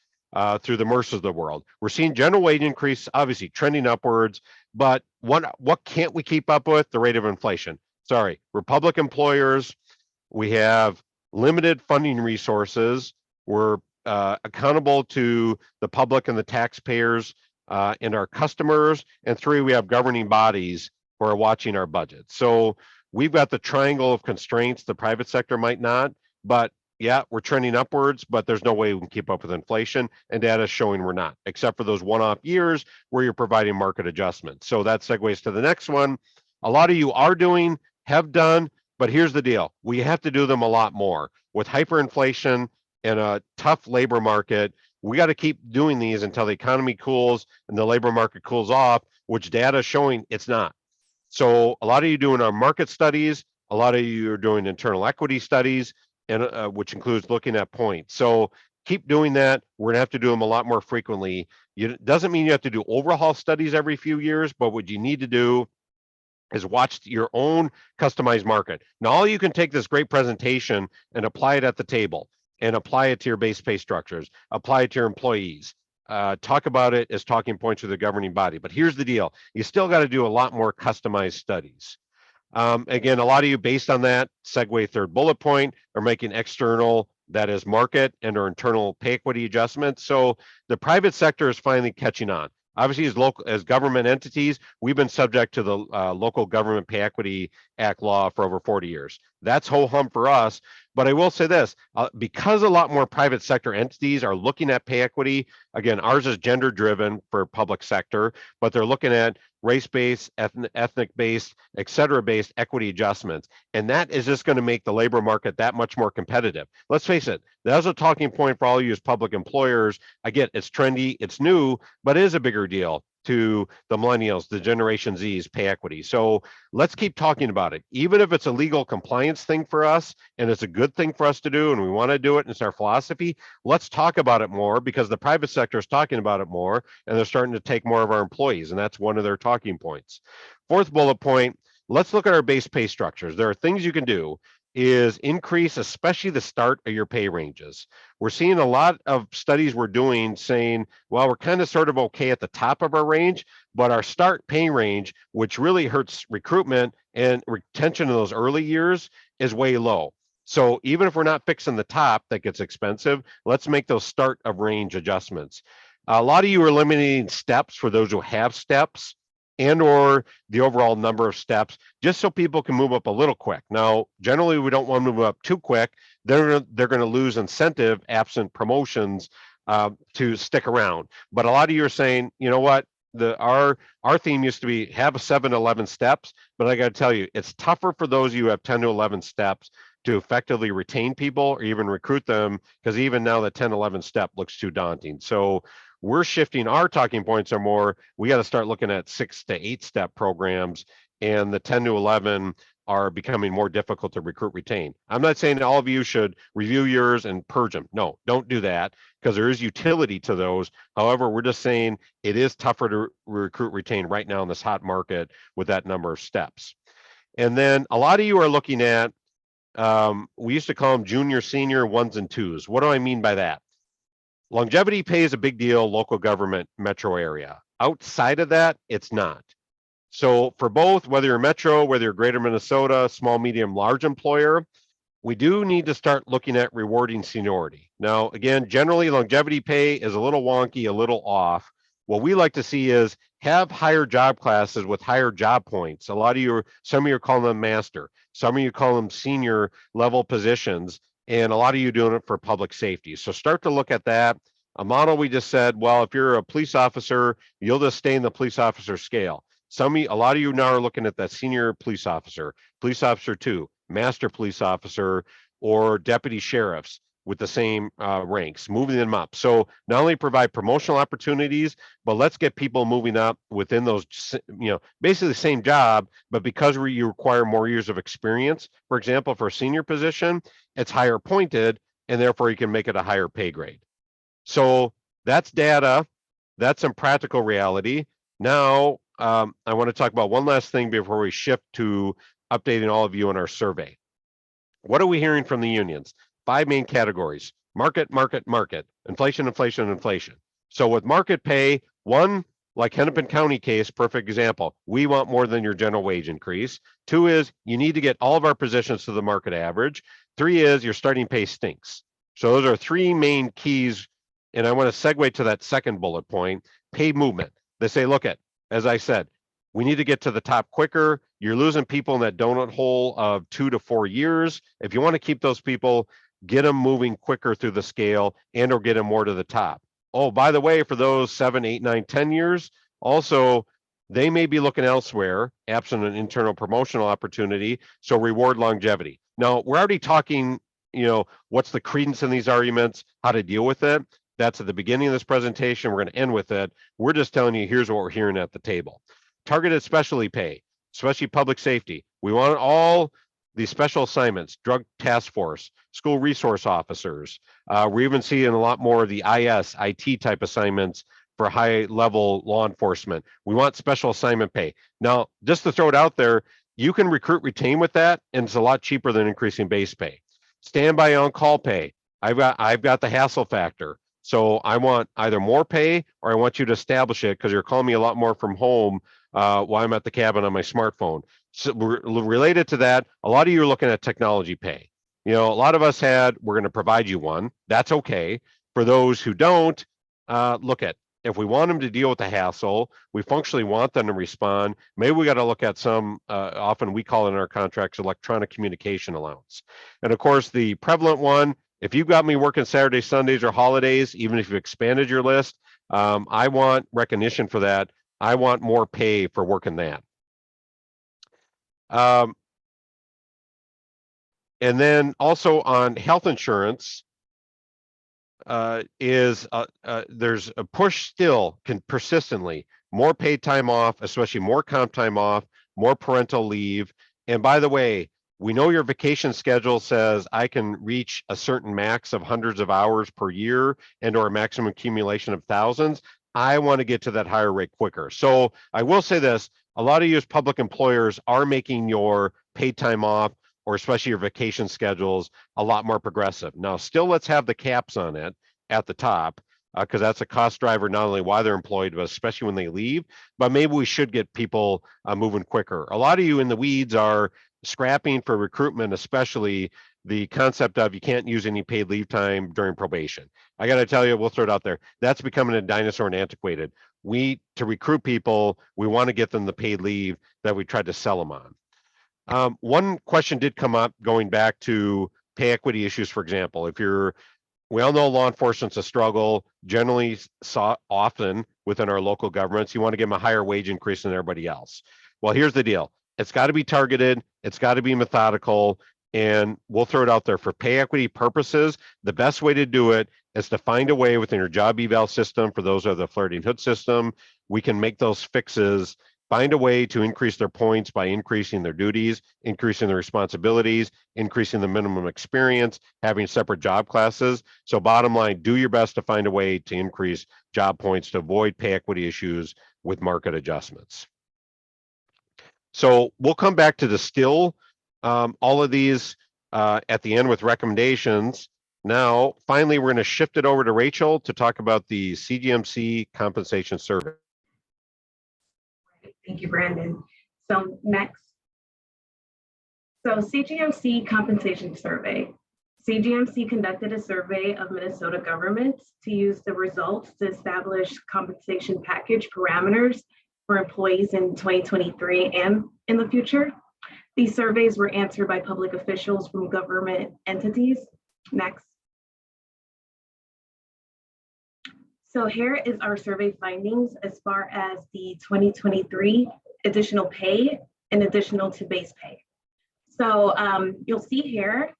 through the Mercers of the world, we're seeing general wage increase, obviously trending upwards, but what can't we keep up with? The rate of inflation. Sorry, Republic employers, we have limited funding resources. We're accountable to the public and the taxpayers and our customers. And three, we have governing bodies who are watching our budget. So we've got the triangle of constraints. The private sector might not, but yeah, we're trending upwards, but there's no way we can keep up with inflation, and data is showing we're not, except for those one-off years where you're providing market adjustments. So that segues to the next one. A lot of you are doing, have done, but here's the deal. We have to do them a lot more. With hyperinflation and a tough labor market, we got to keep doing these until the economy cools and the labor market cools off, which data is showing it's not. So a lot of you doing our market studies, a lot of you are doing internal equity studies, and which includes looking at points. So keep doing that. We're gonna have to do them a lot more frequently. It doesn't mean you have to do overhaul studies every few years, but what you need to do is watch your own customized market. Now, all you can take this great presentation and apply it at the table and apply it to your base pay structures, apply it to your employees, talk about it as talking points with the governing body. But here's the deal. You still got to do a lot more customized studies. Again, a lot of you based on that segue third bullet point are making external, that is market and or internal pay equity adjustments. So the private sector is finally catching on. Obviously, as government entities, we've been subject to the Local Government Pay Equity Act law for over 40 years. That's ho hum for us. But I will say this, because a lot more private sector entities are looking at pay equity, again, ours is gender driven for public sector, but they're looking at race-based, ethnic-based, et cetera, based equity adjustments. And that is just going to make the labor market that much more competitive. Let's face it, that was a talking point for all you as public employers. I get it's trendy, it's new, but it is a bigger deal to the millennials, the Generation Z's pay equity. So let's keep talking about it. Even if it's a legal compliance thing for us and it's a good thing for us to do and we want to do it and it's our philosophy, let's talk about it more because the private sector is talking about it more and they're starting to take more of our employees. And that's one of their talking points. Fourth bullet point, let's look at our base pay structures. There are things you can do is increase, especially the start of your pay ranges. We're seeing a lot of studies we're doing saying, well, we're kind of sort of okay at the top of our range, but our start pay range, which really hurts recruitment and retention in those early years, is way low. So even if we're not fixing the top that gets expensive, let's make those start of range adjustments. A lot of you are eliminating steps for those who have steps and or the overall number of steps, just so people can move up a little quick. Now, generally, we don't want to move up too quick. They're going to lose incentive absent promotions to stick around. But a lot of you are saying, you know what? Our theme used to be have a 7 to 11 steps, but I got to tell you, it's tougher for those of you who have 10 to 11 steps to effectively retain people or even recruit them, because even now the 10, 11 step looks too daunting. So we're shifting our talking points are more, we got to start looking at 6 to 8 step programs, and the 10 to 11 are becoming more difficult to recruit, retain. I'm not saying all of you should review yours and purge them. No, don't do that because there is utility to those. However, we're just saying it is tougher to recruit, retain right now in this hot market with that number of steps. And then a lot of you are looking at, we used to call them junior, senior, ones and twos. What do I mean by that? Longevity pay is a big deal, local government, metro area. Outside of that, it's not. So for both, whether you're metro, whether you're greater Minnesota, small, medium, large employer, we do need to start looking at rewarding seniority. Now, again, generally longevity pay is a little wonky, a little off. What we like to see is have higher job classes with higher job points. A lot of you, some of you are calling them master, some of you call them senior level positions, and a lot of you doing it for public safety. So start to look at that. A model we just said, well, if you're a police officer, you'll just stay in the police officer scale. A lot of you now are looking at that senior police officer 2, master police officer, or deputy sheriffs with the same ranks, moving them up. So not only provide promotional opportunities, but let's get people moving up within those, basically the same job, but because you require more years of experience, for example, for a senior position, it's higher pointed, and therefore you can make it a higher pay grade. So that's data. That's some practical reality. Now, I want to talk about one last thing before we shift to updating all of you on our survey. What are we hearing from the unions? 5 main categories: market, market, market, inflation, inflation, inflation. So with market pay, one, like Hennepin County case, perfect example. We want more than your general wage increase. 2 is you need to get all of our positions to the market average. 3 is your starting pay stinks. So those are 3 main keys. And I want to segue to that second bullet point, pay movement. They say, look at, as I said, we need to get to the top quicker. You're losing people in that donut hole of 2 to 4 years. If you want to keep those people, get them moving quicker through the scale and or get them more to the top. Oh, by the way, for those 7, 8, 9, 10 years, also, they may be looking elsewhere, absent an internal promotional opportunity, so reward longevity. Now, we're already talking, what's the credence in these arguments, how to deal with it. That's at the beginning of this presentation. We're going to end with it. We're just telling you, here's what we're hearing at the table. Targeted specialty pay, especially public safety. We want all the special assignments, drug task force, school resource officers. We're even seeing a lot more of the IT type assignments for high level law enforcement. We want special assignment pay. Now, just to throw it out there, you can recruit retain with that, and it's a lot cheaper than increasing base pay. Standby on call pay. I've got the hassle factor. So I want either more pay or I want you to establish it because you're calling me a lot more from home while I'm at the cabin on my smartphone. So related to that, a lot of you are looking at technology pay. You know, a lot of us we're going to provide you one. That's okay. For those who don't, look at, if we want them to deal with the hassle, we functionally want them to respond. Maybe we got to look at some, often we call it in our contracts, electronic communication allowance. And of course, the prevalent one, if you've got me working Saturdays, Sundays, or holidays, even if you've expanded your list, I want recognition for that. I want more pay for working that. And then also on health insurance, there's a push still persistently, more paid time off, especially more comp time off, more parental leave. And by the way, we know your vacation schedule says I can reach a certain max of hundreds of hours per year and or a maximum accumulation of thousands. I want to get to that higher rate quicker. So I will say this, a lot of you as public employers are making your paid time off or especially your vacation schedules a lot more progressive. Now, still let's have the caps on it at the top because that's a cost driver, not only why they're employed, but especially when they leave. But maybe we should get people moving quicker. A lot of you in the weeds are scrapping for recruitment, especially the concept of you can't use any paid leave time during probation. I got to tell you, we'll throw it out there. That's becoming a dinosaur and antiquated. To recruit people, we want to get them the paid leave that we tried to sell them on. One question did come up going back to pay equity issues, for example. We all know law enforcement's a struggle, generally often within our local governments. You want to give them a higher wage increase than everybody else. Well, here's the deal. It's got to be targeted. It's got to be methodical. And we'll throw it out there for pay equity purposes. The best way to do it is to find a way within your job eval system. For those of the Flirting Hood system, we can make those fixes. Find a way to increase their points by increasing their duties, increasing their responsibilities, increasing the minimum experience, having separate job classes. So bottom line, do your best to find a way to increase job points to avoid pay equity issues with market adjustments. So we'll come back to distill all of these at the end with recommendations. Now, finally, we're going to shift it over to Rachel to talk about the CGMC compensation survey. Thank you, Brandon. So next. So CGMC compensation survey. CGMC conducted a survey of Minnesota governments to use the results to establish compensation package parameters for employees in 2023 and in the future. These surveys were answered by public officials from government entities. Next. So here is our survey findings as far as the 2023 additional pay and additional to base pay. So you'll see here,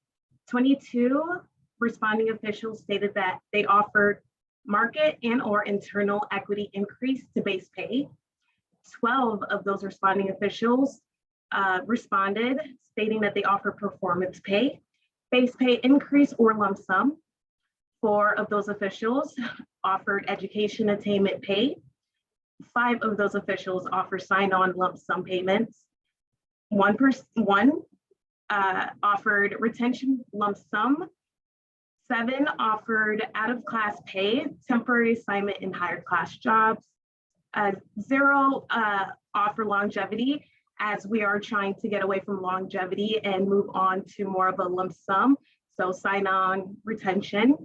22 responding officials stated that they offered market and or internal equity increase to base pay. 12 of those responding officials responded stating that they offer performance pay, base pay increase or lump sum. 4 of those officials offered education attainment pay. 5 of those officials offer sign-on lump sum payments. One offered retention lump sum. 7 offered out-of-class pay, temporary assignment in higher class jobs. 0 offer longevity, as we are trying to get away from longevity and move on to more of a lump sum. So sign-on retention.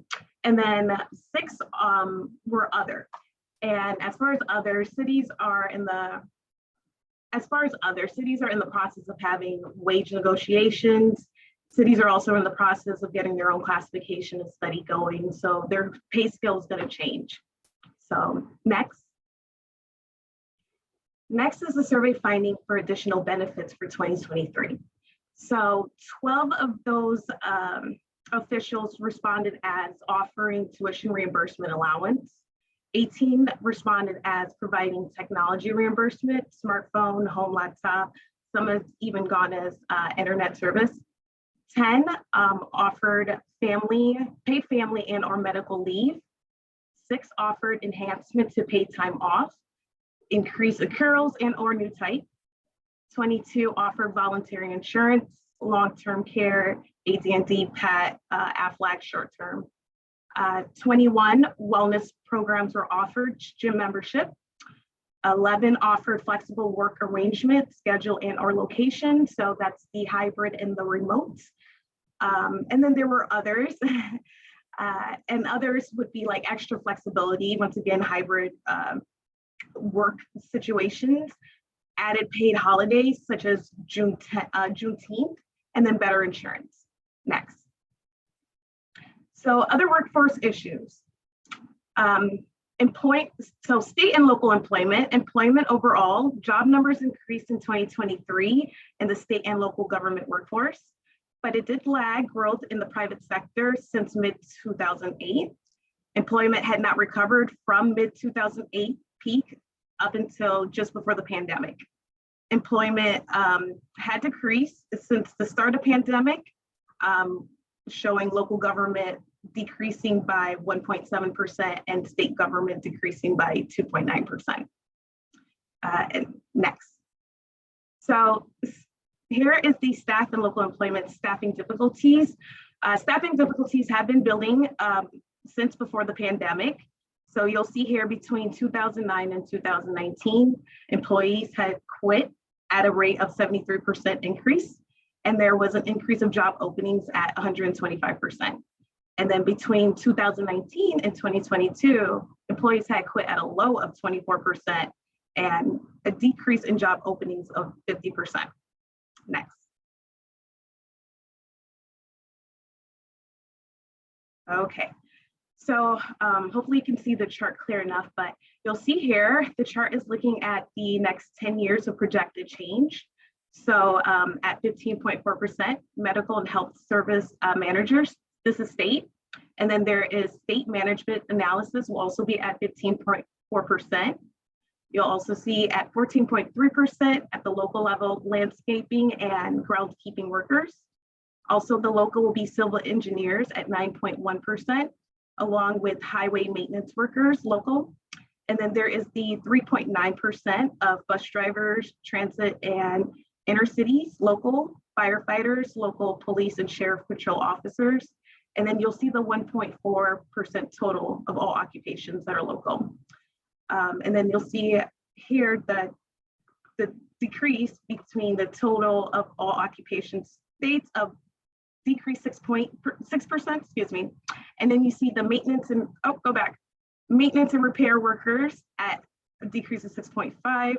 And then 6 were other. And as far as other cities are in the process of having wage negotiations. Cities are also in the process of getting their own classification and study going. So their pay scale is going to change. So next. Next is the survey finding for additional benefits for 2023. So 12 of those officials responded as offering tuition reimbursement allowance. 18 responded as providing technology reimbursement, smartphone, home laptop, Some have even gone as internet service. 10 offered paid family and or medical leave. 6 offered enhancement to paid time off, increased accruals and or new type. 22 offered voluntary insurance, long-term care, AD&D, PAT, AFLAC short-term. 21 wellness programs were offered, gym membership. 11 offered flexible work arrangement, schedule and or location. So that's the hybrid and the remote. And then there were others. And others would be like extra flexibility, once again, hybrid work situations, added paid holidays such as Juneteenth, and then better insurance. Next. So other workforce issues. So state and local employment overall, job numbers increased in 2023 in the state and local government workforce, but it did lag growth in the private sector since mid-2008. Employment had not recovered from mid-2008 peak up until just before the pandemic. Employment had decreased since the start of pandemic, showing local government decreasing by 1.7% and state government decreasing by 2.9%. And next. So here is the staff and local employment staffing difficulties. Staffing difficulties have been building since before the pandemic. So you'll see here between 2009 and 2019, employees had quit at a rate of 73% increase. And there was an increase of job openings at 125%. And then between 2019 and 2022, employees had quit at a low of 24% and a decrease in job openings of 50%. Next. Okay, so hopefully you can see the chart clear enough, but you'll see here, the chart is looking at the next 10 years of projected change. So at 15.4%, medical and health service managers, this is state. And then there is state management analysis will also be at 15.4%. You'll also see at 14.3% at the local level, landscaping and groundskeeping workers. Also, the local will be civil engineers at 9.1%, along with highway maintenance workers, local. And then there is the 3.9% of bus drivers, transit and intercities, local, firefighters, local police and sheriff patrol officers. And then you'll see the 1.4% total of all occupations that are local. And then you'll see here that the decrease between the total of all occupations states of decrease 6.6%, excuse me. And then you see the maintenance and, maintenance and repair workers at a decrease of 6.5,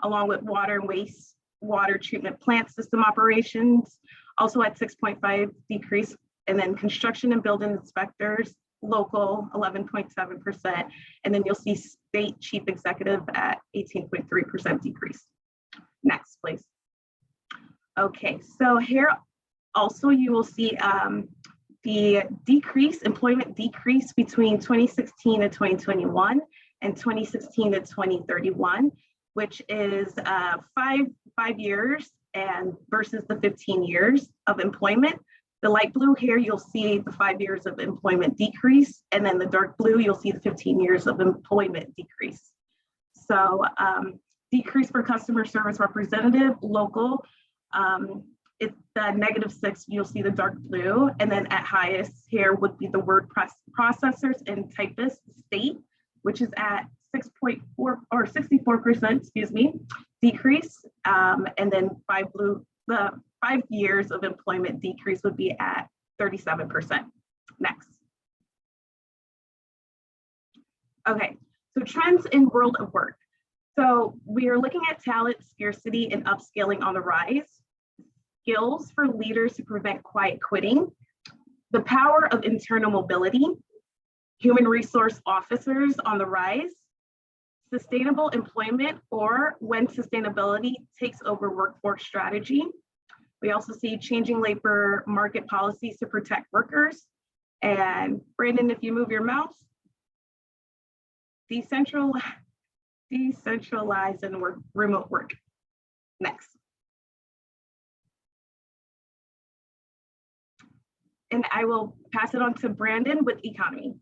along with water and waste water treatment plant system operations, also at 6.5 decrease. And then construction and building inspectors, local 11.7%. And then you'll see state chief executive at 18.3% decrease. Next, please. Okay, so here also you will see the employment decrease between 2016 and 2021 and 2016 to 2031, which is 5 years and versus the 15 years of employment. The light blue here, you'll see the 5 years of employment decrease, and then the dark blue, you'll see the 15 years of employment decrease. So decrease for customer service representative, local, it's the -6, you'll see the dark blue, and then at highest here would be the word processors and typists, state, which is at 6.4 or 64%, excuse me, decrease, and then the 5 years of employment decrease would be at 37%. Next. Okay, so trends in world of work. So we are looking at talent scarcity and upscaling on the rise, skills for leaders to prevent quiet quitting, the power of internal mobility, human resource officers on the rise, sustainable employment or when sustainability takes over workforce strategy. We also see changing labor market policies to protect workers. And Brandon, if you move your mouse, decentralize and remote work. Next. And I will pass it on to Brandon with economy.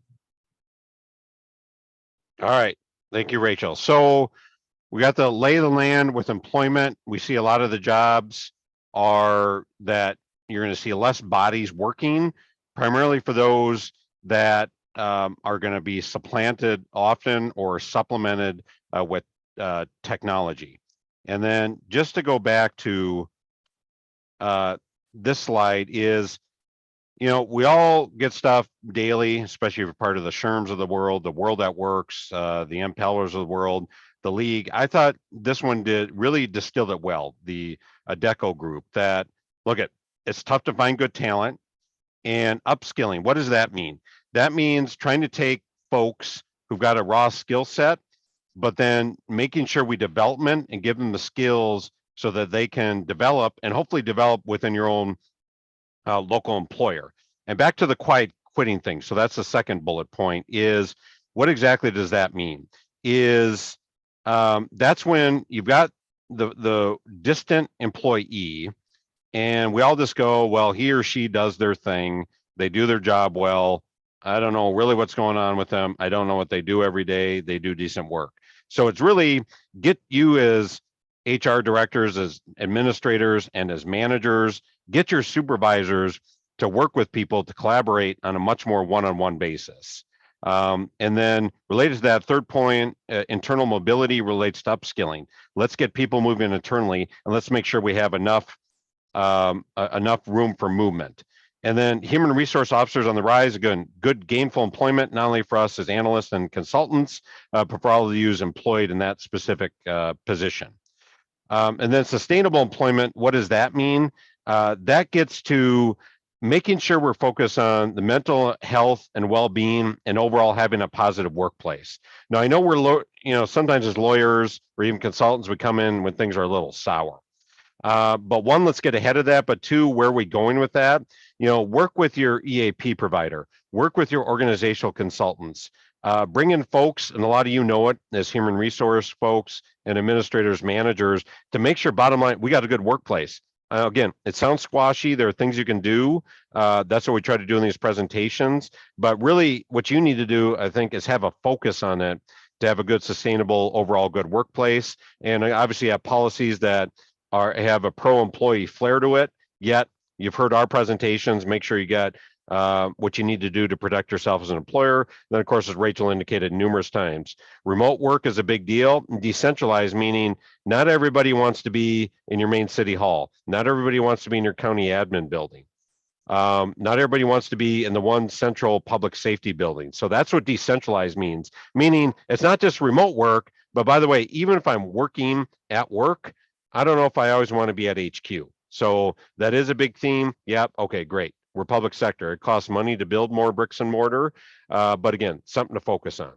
All right. Thank you, Rachel. So we got the lay of the land with employment. We see a lot of the jobs are that you're going to see less bodies working, primarily for those that are going to be supplanted often or supplemented with technology. And then just to go back to this slide is, you know, we all get stuff daily, especially if you're part of the Sherms of the world, the World That Works, the Impellers of the world, the League. I thought this one really distilled it well. The Adecco group that look at it's tough to find good talent and upskilling. What does that mean? That means trying to take folks who've got a raw skill set, but then making sure we development and give them the skills so that they can develop and hopefully develop within your own local employer. And back to the quiet quitting thing. So that's the second bullet point is what exactly does that mean? Is that's when you've got the distant employee and we all just go, well, he or she does their thing. They do their job well. I don't know really what's going on with them. I don't know what they do every day. They do decent work. So it's really get you as HR directors, as administrators, and as managers, get your supervisors to work with people to collaborate on a much more one-on-one basis. And then related to that third point, internal mobility relates to upskilling. Let's get people moving internally and let's make sure we have enough room for movement. And then human resource officers on the rise, again, good gainful employment, not only for us as analysts and consultants, but for all of you employed in that specific position. And then sustainable employment, what does that mean? That gets to making sure we're focused on the mental health and well-being and overall having a positive workplace. Now, I know we're, sometimes as lawyers or even consultants, we come in when things are a little sour. But one, let's get ahead of that. But two, where are we going with that? Work with your EAP provider, work with your organizational consultants, bring in folks, and a lot of you know it as human resource folks and administrators, managers, to make sure bottom line, we got a good workplace. Again, it sounds squashy. There are things you can do. That's what we try to do in these presentations. But really, what you need to do, I think, is have a focus on it to have a good, sustainable, overall good workplace. And obviously have policies that have a pro-employee flair to it. Yet, you've heard our presentations. Make sure you get what you need to do to protect yourself as an employer. Then, of course, as Rachel indicated numerous times, remote work is a big deal. Decentralized, meaning not everybody wants to be in your main city hall. Not everybody wants to be in your county admin building. Not everybody wants to be in the one central public safety building. So that's what decentralized means, meaning it's not just remote work, but by the way, even if I'm working at work, I don't know if I always want to be at HQ. So that is a big theme. Yep. Okay, great. We're public sector. It costs money to build more bricks and mortar. But again, something to focus on.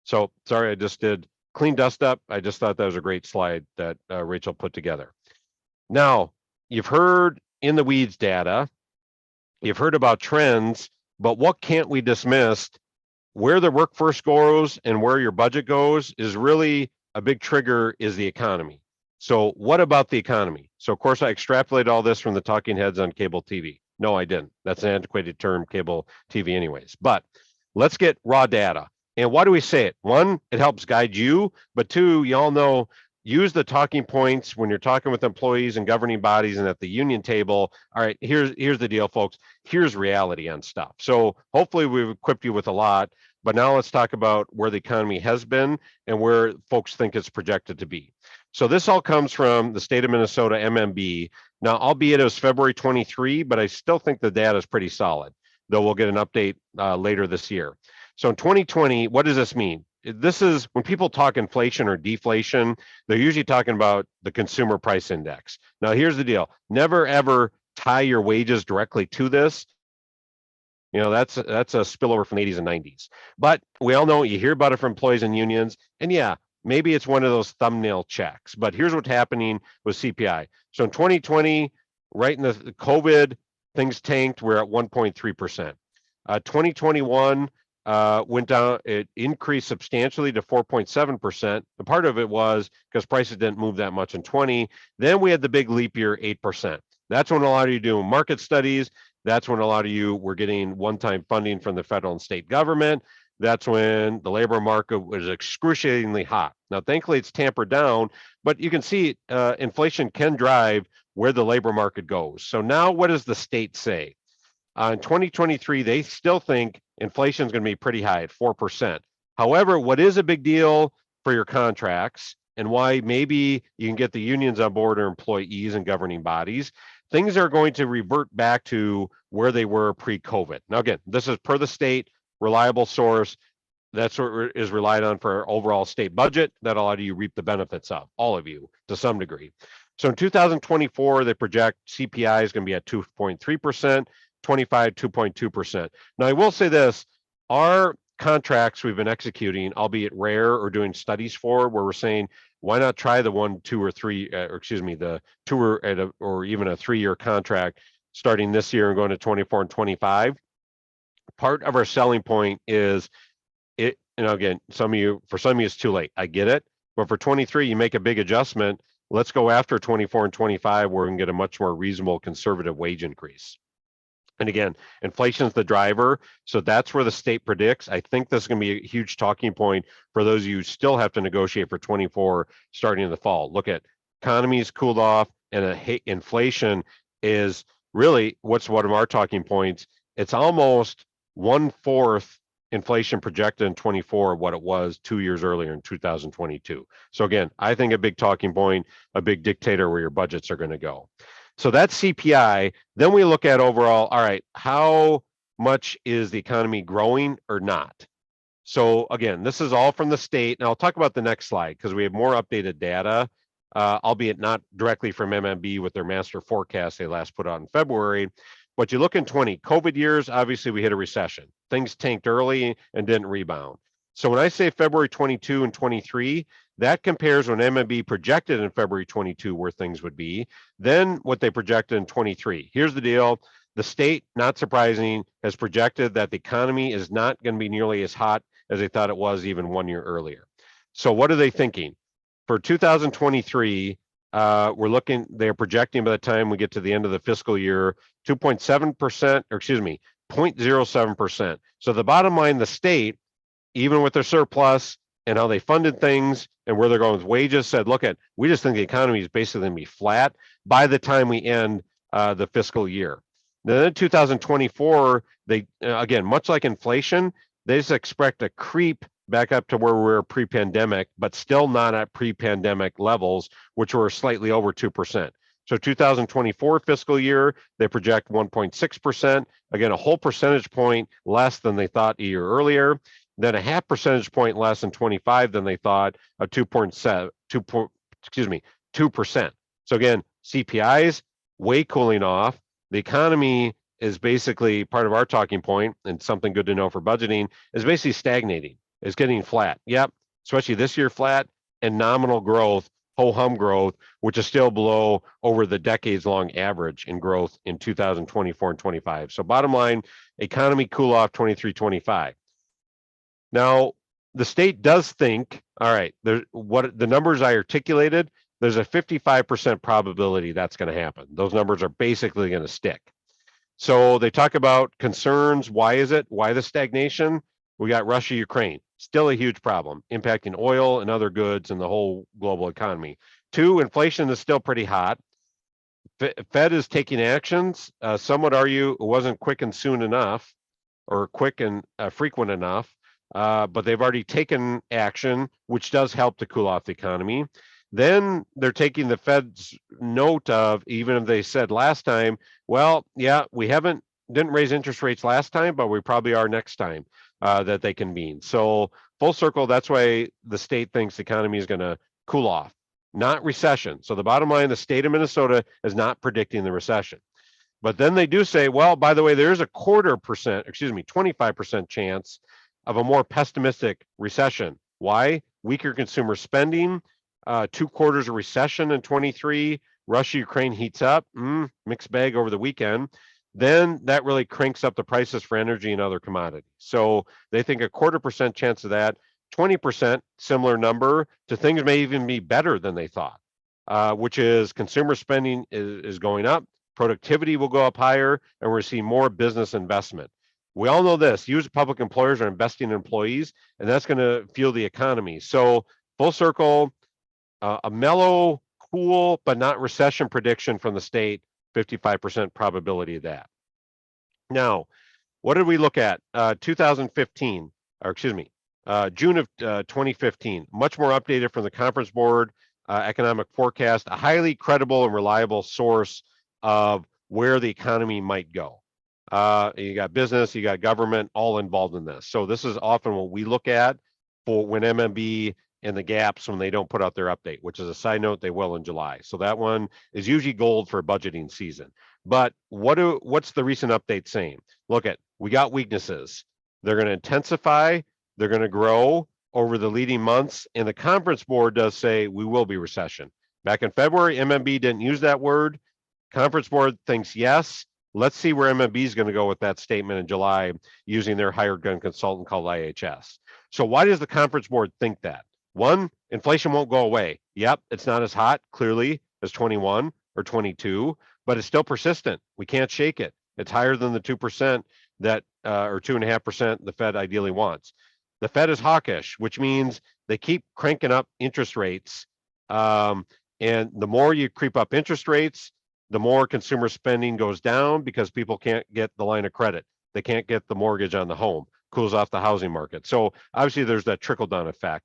So sorry, I just did clean dust up. I just thought that was a great slide that Rachel put together. Now, you've heard in the weeds data, you've heard about trends, but what can't we dismiss? Where the workforce goes and where your budget goes is really a big trigger is the economy. So what about the economy? So of course I extrapolated all this from the talking heads on cable TV. No, I didn't. That's an antiquated term, cable TV anyways. But let's get raw data. And why do we say it? One, it helps guide you. But two, you all know, use the talking points when you're talking with employees and governing bodies and at the union table. All right, here's the deal, folks. Here's reality on stuff. So hopefully we've equipped you with a lot. But now let's talk about where the economy has been and where folks think it's projected to be. So this all comes from the state of Minnesota MMB. Now, albeit it was February 23, but I still think the data is pretty solid, though we'll get an update later this year. So in 2020, what does this mean? This is when people talk inflation or deflation, they're usually talking about the consumer price index. Now, here's the deal. Never, ever tie your wages directly to this. That's a spillover from the 80s and 90s. But we all know, you hear about it from employees and unions. And yeah, maybe it's one of those thumbnail checks. But here's what's happening with CPI. So in 2020, right in the COVID, things tanked. We're at 1.3%. 2021 went down. It increased substantially to 4.7%. The part of it was because prices didn't move that much in 20. Then we had the big leap year, 8%. That's when a lot of you do market studies. That's when a lot of you were getting one-time funding from the federal and state government. That's when the labor market was excruciatingly hot. Now, thankfully, it's tampered down, but you can see inflation can drive where the labor market goes. So now what does the state say? In 2023, they still think inflation is going to be pretty high at 4%. However, what is a big deal for your contracts and why maybe you can get the unions on board or employees and governing bodies, things are going to revert back to where they were pre-COVID. Now, again, this is per the state, reliable source. That's what is relied on for our overall state budget that a lot of you reap the benefits of, all of you to some degree. So in 2024, they project CPI is going to be at 2.3%, 25, 2.2%. Now, I will say this, our contracts we've been executing, albeit rare or doing studies for, where we're saying, why not try the 1, 2, or 3, or excuse me, the 2 or even a 3-year contract starting this year and going to 24 and 25. Part of our selling point is it, again, for some of you, it's too late. I get it. But for 23, you make a big adjustment. Let's go after 24 and 25, where we can get a much more reasonable conservative wage increase. And again, inflation is the driver. So that's where the state predicts. I think this is going to be a huge talking point for those of you who still have to negotiate for 24 starting in the fall. Look at economies cooled off and inflation is really what's one of our talking points. It's almost 1/4 inflation projected in 24 what it was 2 years earlier in 2022. So again, I think a big talking point, a big dictator where your budgets are going to go. So that's CPI. Then we look at overall, all right, how much is the economy growing or not? So again, this is all from the state. And I'll talk about the next slide because we have more updated data, albeit not directly from MMB with their master forecast they last put out in February. But you look in 20 COVID years, obviously we hit a recession. Things tanked early and didn't rebound. So when I say February 22 and 23, that compares when MMB projected in February 22 where things would be, then what they projected in 23. Here's the deal. The state, not surprising, has projected that the economy is not going to be nearly as hot as they thought it was even 1 year earlier. So what are they thinking? For 2023, they're projecting by the time we get to the end of the fiscal year, 2.7%, or excuse me, 0.07%. So the bottom line, the state, even with their surplus and how they funded things and where they're going with wages, said, look at, we just think the economy is basically going to be flat by the time we end the fiscal year. Then in 2024, they, again, much like inflation, they just expect a creep back up to where we were pre-pandemic, but still not at pre-pandemic levels, which were slightly over 2%. So 2024 fiscal year, they project 1.6%, again, a whole percentage point less than they thought a year earlier, then a half percentage point less in 25 than they thought, a 2%. So again, CPIs way cooling off. The economy is basically part of our talking point, and something good to know for budgeting is basically stagnating. It's getting flat. Yep, especially this year flat, and nominal growth, ho-hum growth, which is still below over the decades-long average in growth in 2024 and 25. So bottom line, economy cool off 23, 25. Now, the state does think, all right, what the numbers I articulated, there's a 55% probability that's going to happen. Those numbers are basically going to stick. So they talk about concerns. Why is it? Why the stagnation? We got Russia, Ukraine, still a huge problem, impacting oil and other goods and the whole global economy. 2, inflation is still pretty hot. Fed is taking actions. Some would argue it wasn't quick and soon enough, or quick and frequent enough, but they've already taken action, which does help to cool off the economy. Then they're taking the Fed's note of, even if they said last time, well, yeah, we didn't raise interest rates last time, but we probably are next time that they convene. So full circle, that's why the state thinks the economy is going to cool off, not recession. So the bottom line, the state of Minnesota is not predicting the recession. But then they do say, well, by the way, there's a 25% chance of a more pessimistic recession. Why? Weaker consumer spending, 2 quarters of recession in 23, Russia, Ukraine heats up, mixed bag over the weekend. Then that really cranks up the prices for energy and other commodities. So they think a 0.25% chance of that, 20% similar number to things may even be better than they thought, which is consumer spending is going up, productivity will go up higher, and we're seeing more business investment. We all know this, huge public employers are investing in employees, and that's going to fuel the economy. So full circle, a mellow, cool, but not recession prediction from the state, 55% probability of that. Now, what did we look at? 2015, or excuse me, June of 2015, much more updated from the Conference Board economic forecast, a highly credible and reliable source of where the economy might go. You got business, you got government, all involved in this. So this is often what we look at for when MMB and the gaps when they don't put out their update, which is a side note, they will in July. So that one is usually gold for budgeting season. But what's the recent update saying? Look at, we got weaknesses. They're going to intensify, they're going to grow over the leading months. And the Conference Board does say we will be recession. Back in February, MMB didn't use that word. Conference Board thinks yes. Let's see where MMB is going to go with that statement in July using their hired gun consultant called IHS. So why does the Conference Board think that? One, inflation won't go away. Yep, it's not as hot, clearly, as 21 or 22, but it's still persistent. We can't shake it. It's higher than the 2% that, or 2.5% the Fed ideally wants. The Fed is hawkish, which means they keep cranking up interest rates. And the more you creep up interest rates, the more consumer spending goes down because people can't get the line of credit. They can't get the mortgage on the home, cools off the housing market. So obviously there's that trickle down effect.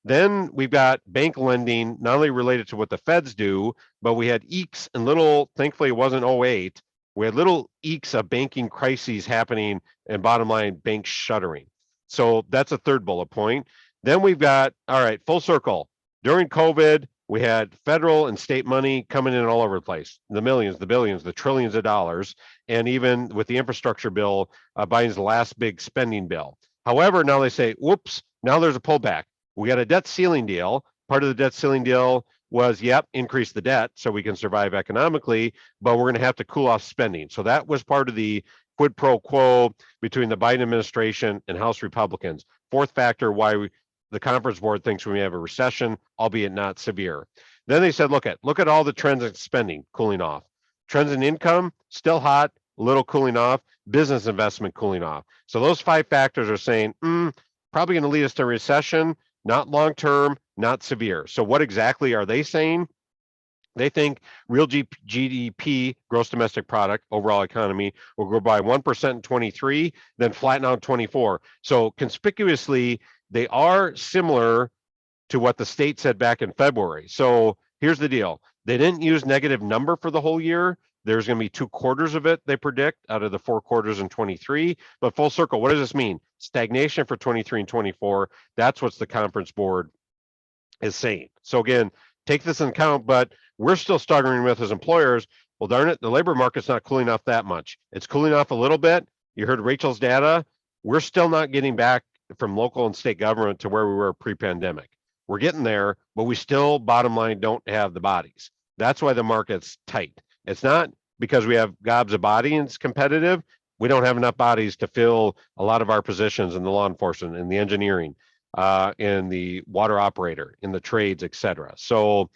Then we've got bank lending, not only related to what the feds do, but we had eeks and little, thankfully it wasn't 08, we had little eeks of banking crises happening and bottom line banks shuttering. So that's a third bullet point. Then we've got, all right, full circle. During COVID, we had federal and state money coming in all over the place, the millions, the billions, the trillions of dollars. And even with the infrastructure bill, Biden's last big spending bill. However, now they say, whoops, now there's a pullback. We got a debt ceiling deal. Part of the debt ceiling deal was, yep, increase the debt so we can survive economically, but we're going to have to cool off spending. So that was part of the quid pro quo between the Biden administration and House Republicans. Fourth factor why the Conference Board thinks we may have a recession, albeit not severe. Then they said, look at all the trends in spending cooling off. Trends in income, still hot, a little cooling off, business investment cooling off. So those 5 factors are saying, probably going to lead us to recession, not long-term, not severe. So what exactly are they saying? They think real GDP, gross domestic product, overall economy, will grow by 1% in 23, then flatten out 24. So conspicuously, they are similar to what the state said back in February. So here's the deal. They didn't use negative number for the whole year. There's going to be 2 quarters of it, they predict, out of the 4 quarters in 23. But full circle, what does this mean? Stagnation for 23 and 24. That's what the Conference Board is saying. So again, take this into account, but we're still struggling with as employers. Well, darn it, the labor market's not cooling off that much. It's cooling off a little bit. You heard Rachel's data. We're still not getting back from local and state government to where we were pre-pandemic. We're getting there, but we still, bottom line, don't have the bodies. That's why the market's tight. It's not because we have gobs of bodies and it's competitive. We don't have enough bodies to fill a lot of our positions in the law enforcement, in the engineering, in the water operator, in the trades, et cetera. So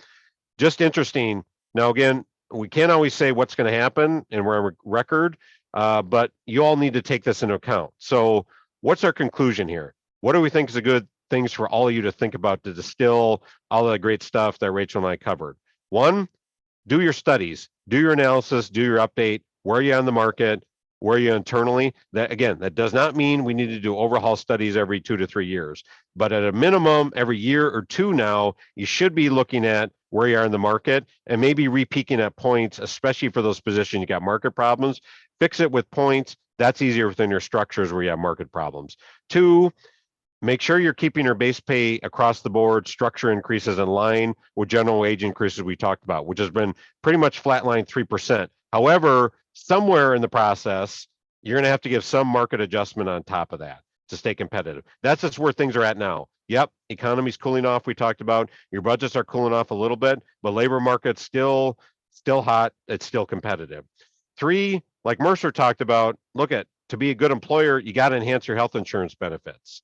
just interesting. Now, again, we can't always say what's going to happen and we're on record, but you all need to take this into account. So what's our conclusion here? What do we think is a good things for all of you to think about to distill all of the great stuff that Rachel and I covered? One, do your studies, do your analysis, do your update. Where are you on the market? Where are you internally? That again, that does not mean we need to do overhaul studies every 2 to 3 years, but at a minimum, every year or 2 now, you should be looking at where you are in the market and maybe re-peaking at points, especially for those positions you got market problems. Fix it with points. That's easier within your structures where you have market problems. 2, make sure you're keeping your base pay across the board, structure increases in line with general wage increases we talked about, which has been pretty much flatline 3%. However, somewhere in the process, you're going to have to give some market adjustment on top of that to stay competitive. That's just where things are at now. Yep, economy's cooling off. We talked about your budgets are cooling off a little bit, but labor market's still hot. It's still competitive. 3, like Mercer talked about, to be a good employer, you got to enhance your health insurance benefits.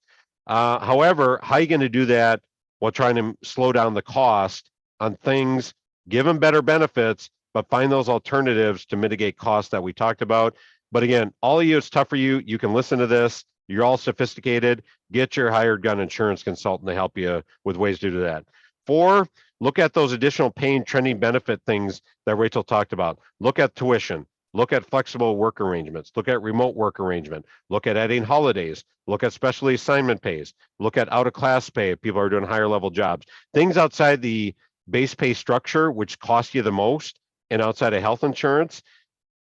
However, how are you going to do that while trying to slow down the cost on things, give them better benefits, but find those alternatives to mitigate costs that we talked about. But again, all of you, it's tough for you. You can listen to this. You're all sophisticated. Get your hired gun insurance consultant to help you with ways to do that. 4, look at those additional paying trending benefit things that Rachel talked about. Look at tuition. Look at flexible work arrangements. Look at remote work arrangement. Look at adding holidays. Look at specialty assignment pays. Look at out of class pay if people are doing higher level jobs. Things outside the base pay structure, which cost you the most, and outside of health insurance,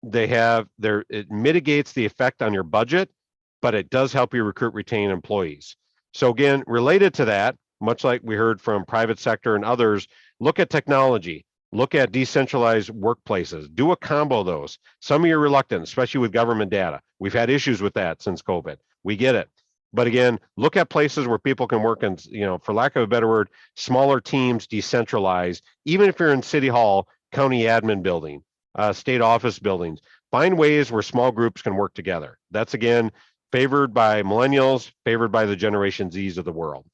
it mitigates the effect on your budget, but it does help you recruit, retain employees. So again, related to that, much like we heard from private sector and others, look at technology, look at decentralized workplaces, do a combo of those. Some of you are reluctant, especially with government data. We've had issues with that since COVID. We get it. But again, look at places where people can work in, for lack of a better word, smaller teams, decentralized, even if you're in City Hall, county admin building, state office buildings, find ways where small groups can work together. That's again, favored by millennials, favored by the Generation Zs of the world.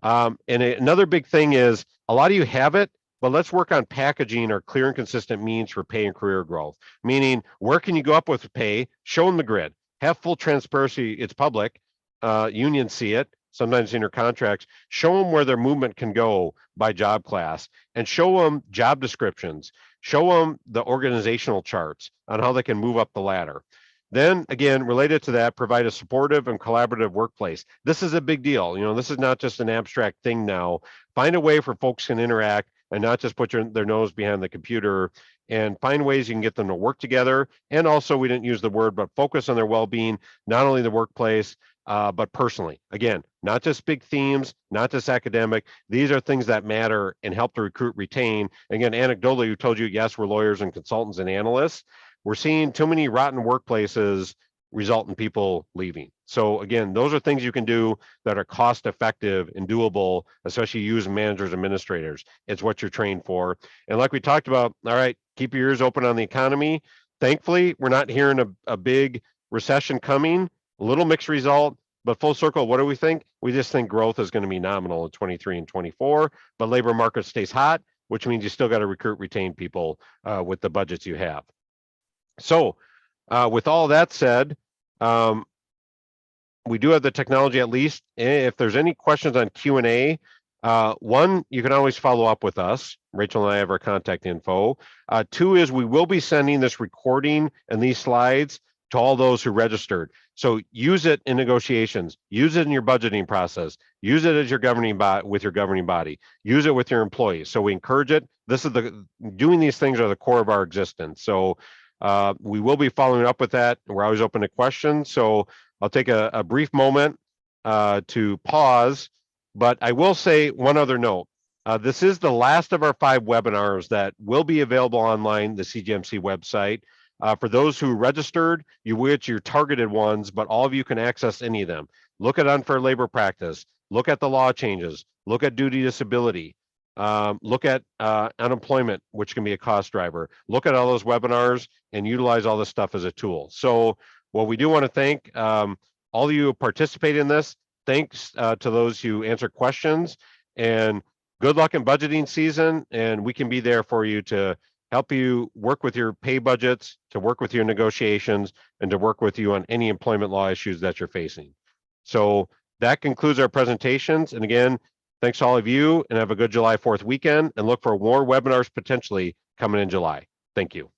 And another big thing is a lot of you have it, but let's work on packaging or clear and consistent means for pay and career growth. Meaning, where can you go up with pay? Show them the grid. Have full transparency. It's public. Unions see it, sometimes in your contracts. Show them where their movement can go by job class and show them job descriptions. Show them the organizational charts on how they can move up the ladder. Then again, related to that, provide a supportive and collaborative workplace. This is a big deal. This is not just an abstract thing now. Find a way for folks can interact and not just put their nose behind the computer, and find ways you can get them to work together. And also, we didn't use the word, but focus on their well-being, not only the workplace, but personally. Again, not just big themes, not just academic. These are things that matter and help to recruit, retain. Again, anecdotally, we told you, yes, we're lawyers and consultants and analysts. We're seeing too many rotten workplaces result in people leaving. So again, those are things you can do that are cost effective and doable, especially use managers, administrators. It's what you're trained for. And like we talked about, all right, keep your ears open on the economy. Thankfully, we're not hearing a big recession coming, a little mixed result, but full circle, what do we think? We just think growth is going to be nominal in 23 and 24, but labor market stays hot, which means you still got to recruit, retain people with the budgets you have. So with all that said, we do have the technology at least. If there's any questions on Q&A, one, you can always follow up with us. Rachel and I have our contact info. 2 is we will be sending this recording and these slides to all those who registered. So use it in negotiations, use it in your budgeting process, use it as your governing with your governing body, use it with your employees. So we encourage it. Doing these things are the core of our existence. So we will be following up with that. We're always open to questions. So I'll take a brief moment to pause, but I will say one other note. This is the last of our 5 webinars that will be available online, the CGMC website. For those who registered, you get your targeted ones, but all of you can access any of them. Look at unfair labor practice, look at the law changes, look at duty disability, look at unemployment, which can be a cost driver. Look at all those webinars and utilize all this stuff as a tool. So what we do want to thank all of you who participate in this. Thanks to those who answer questions, and good luck in budgeting season. And we can be there for you to help you work with your pay budgets, to work with your negotiations, and to work with you on any employment law issues that you're facing. So that concludes our presentations. And again, thanks to all of you, and have a good July 4th weekend, and look for more webinars potentially coming in July. Thank you.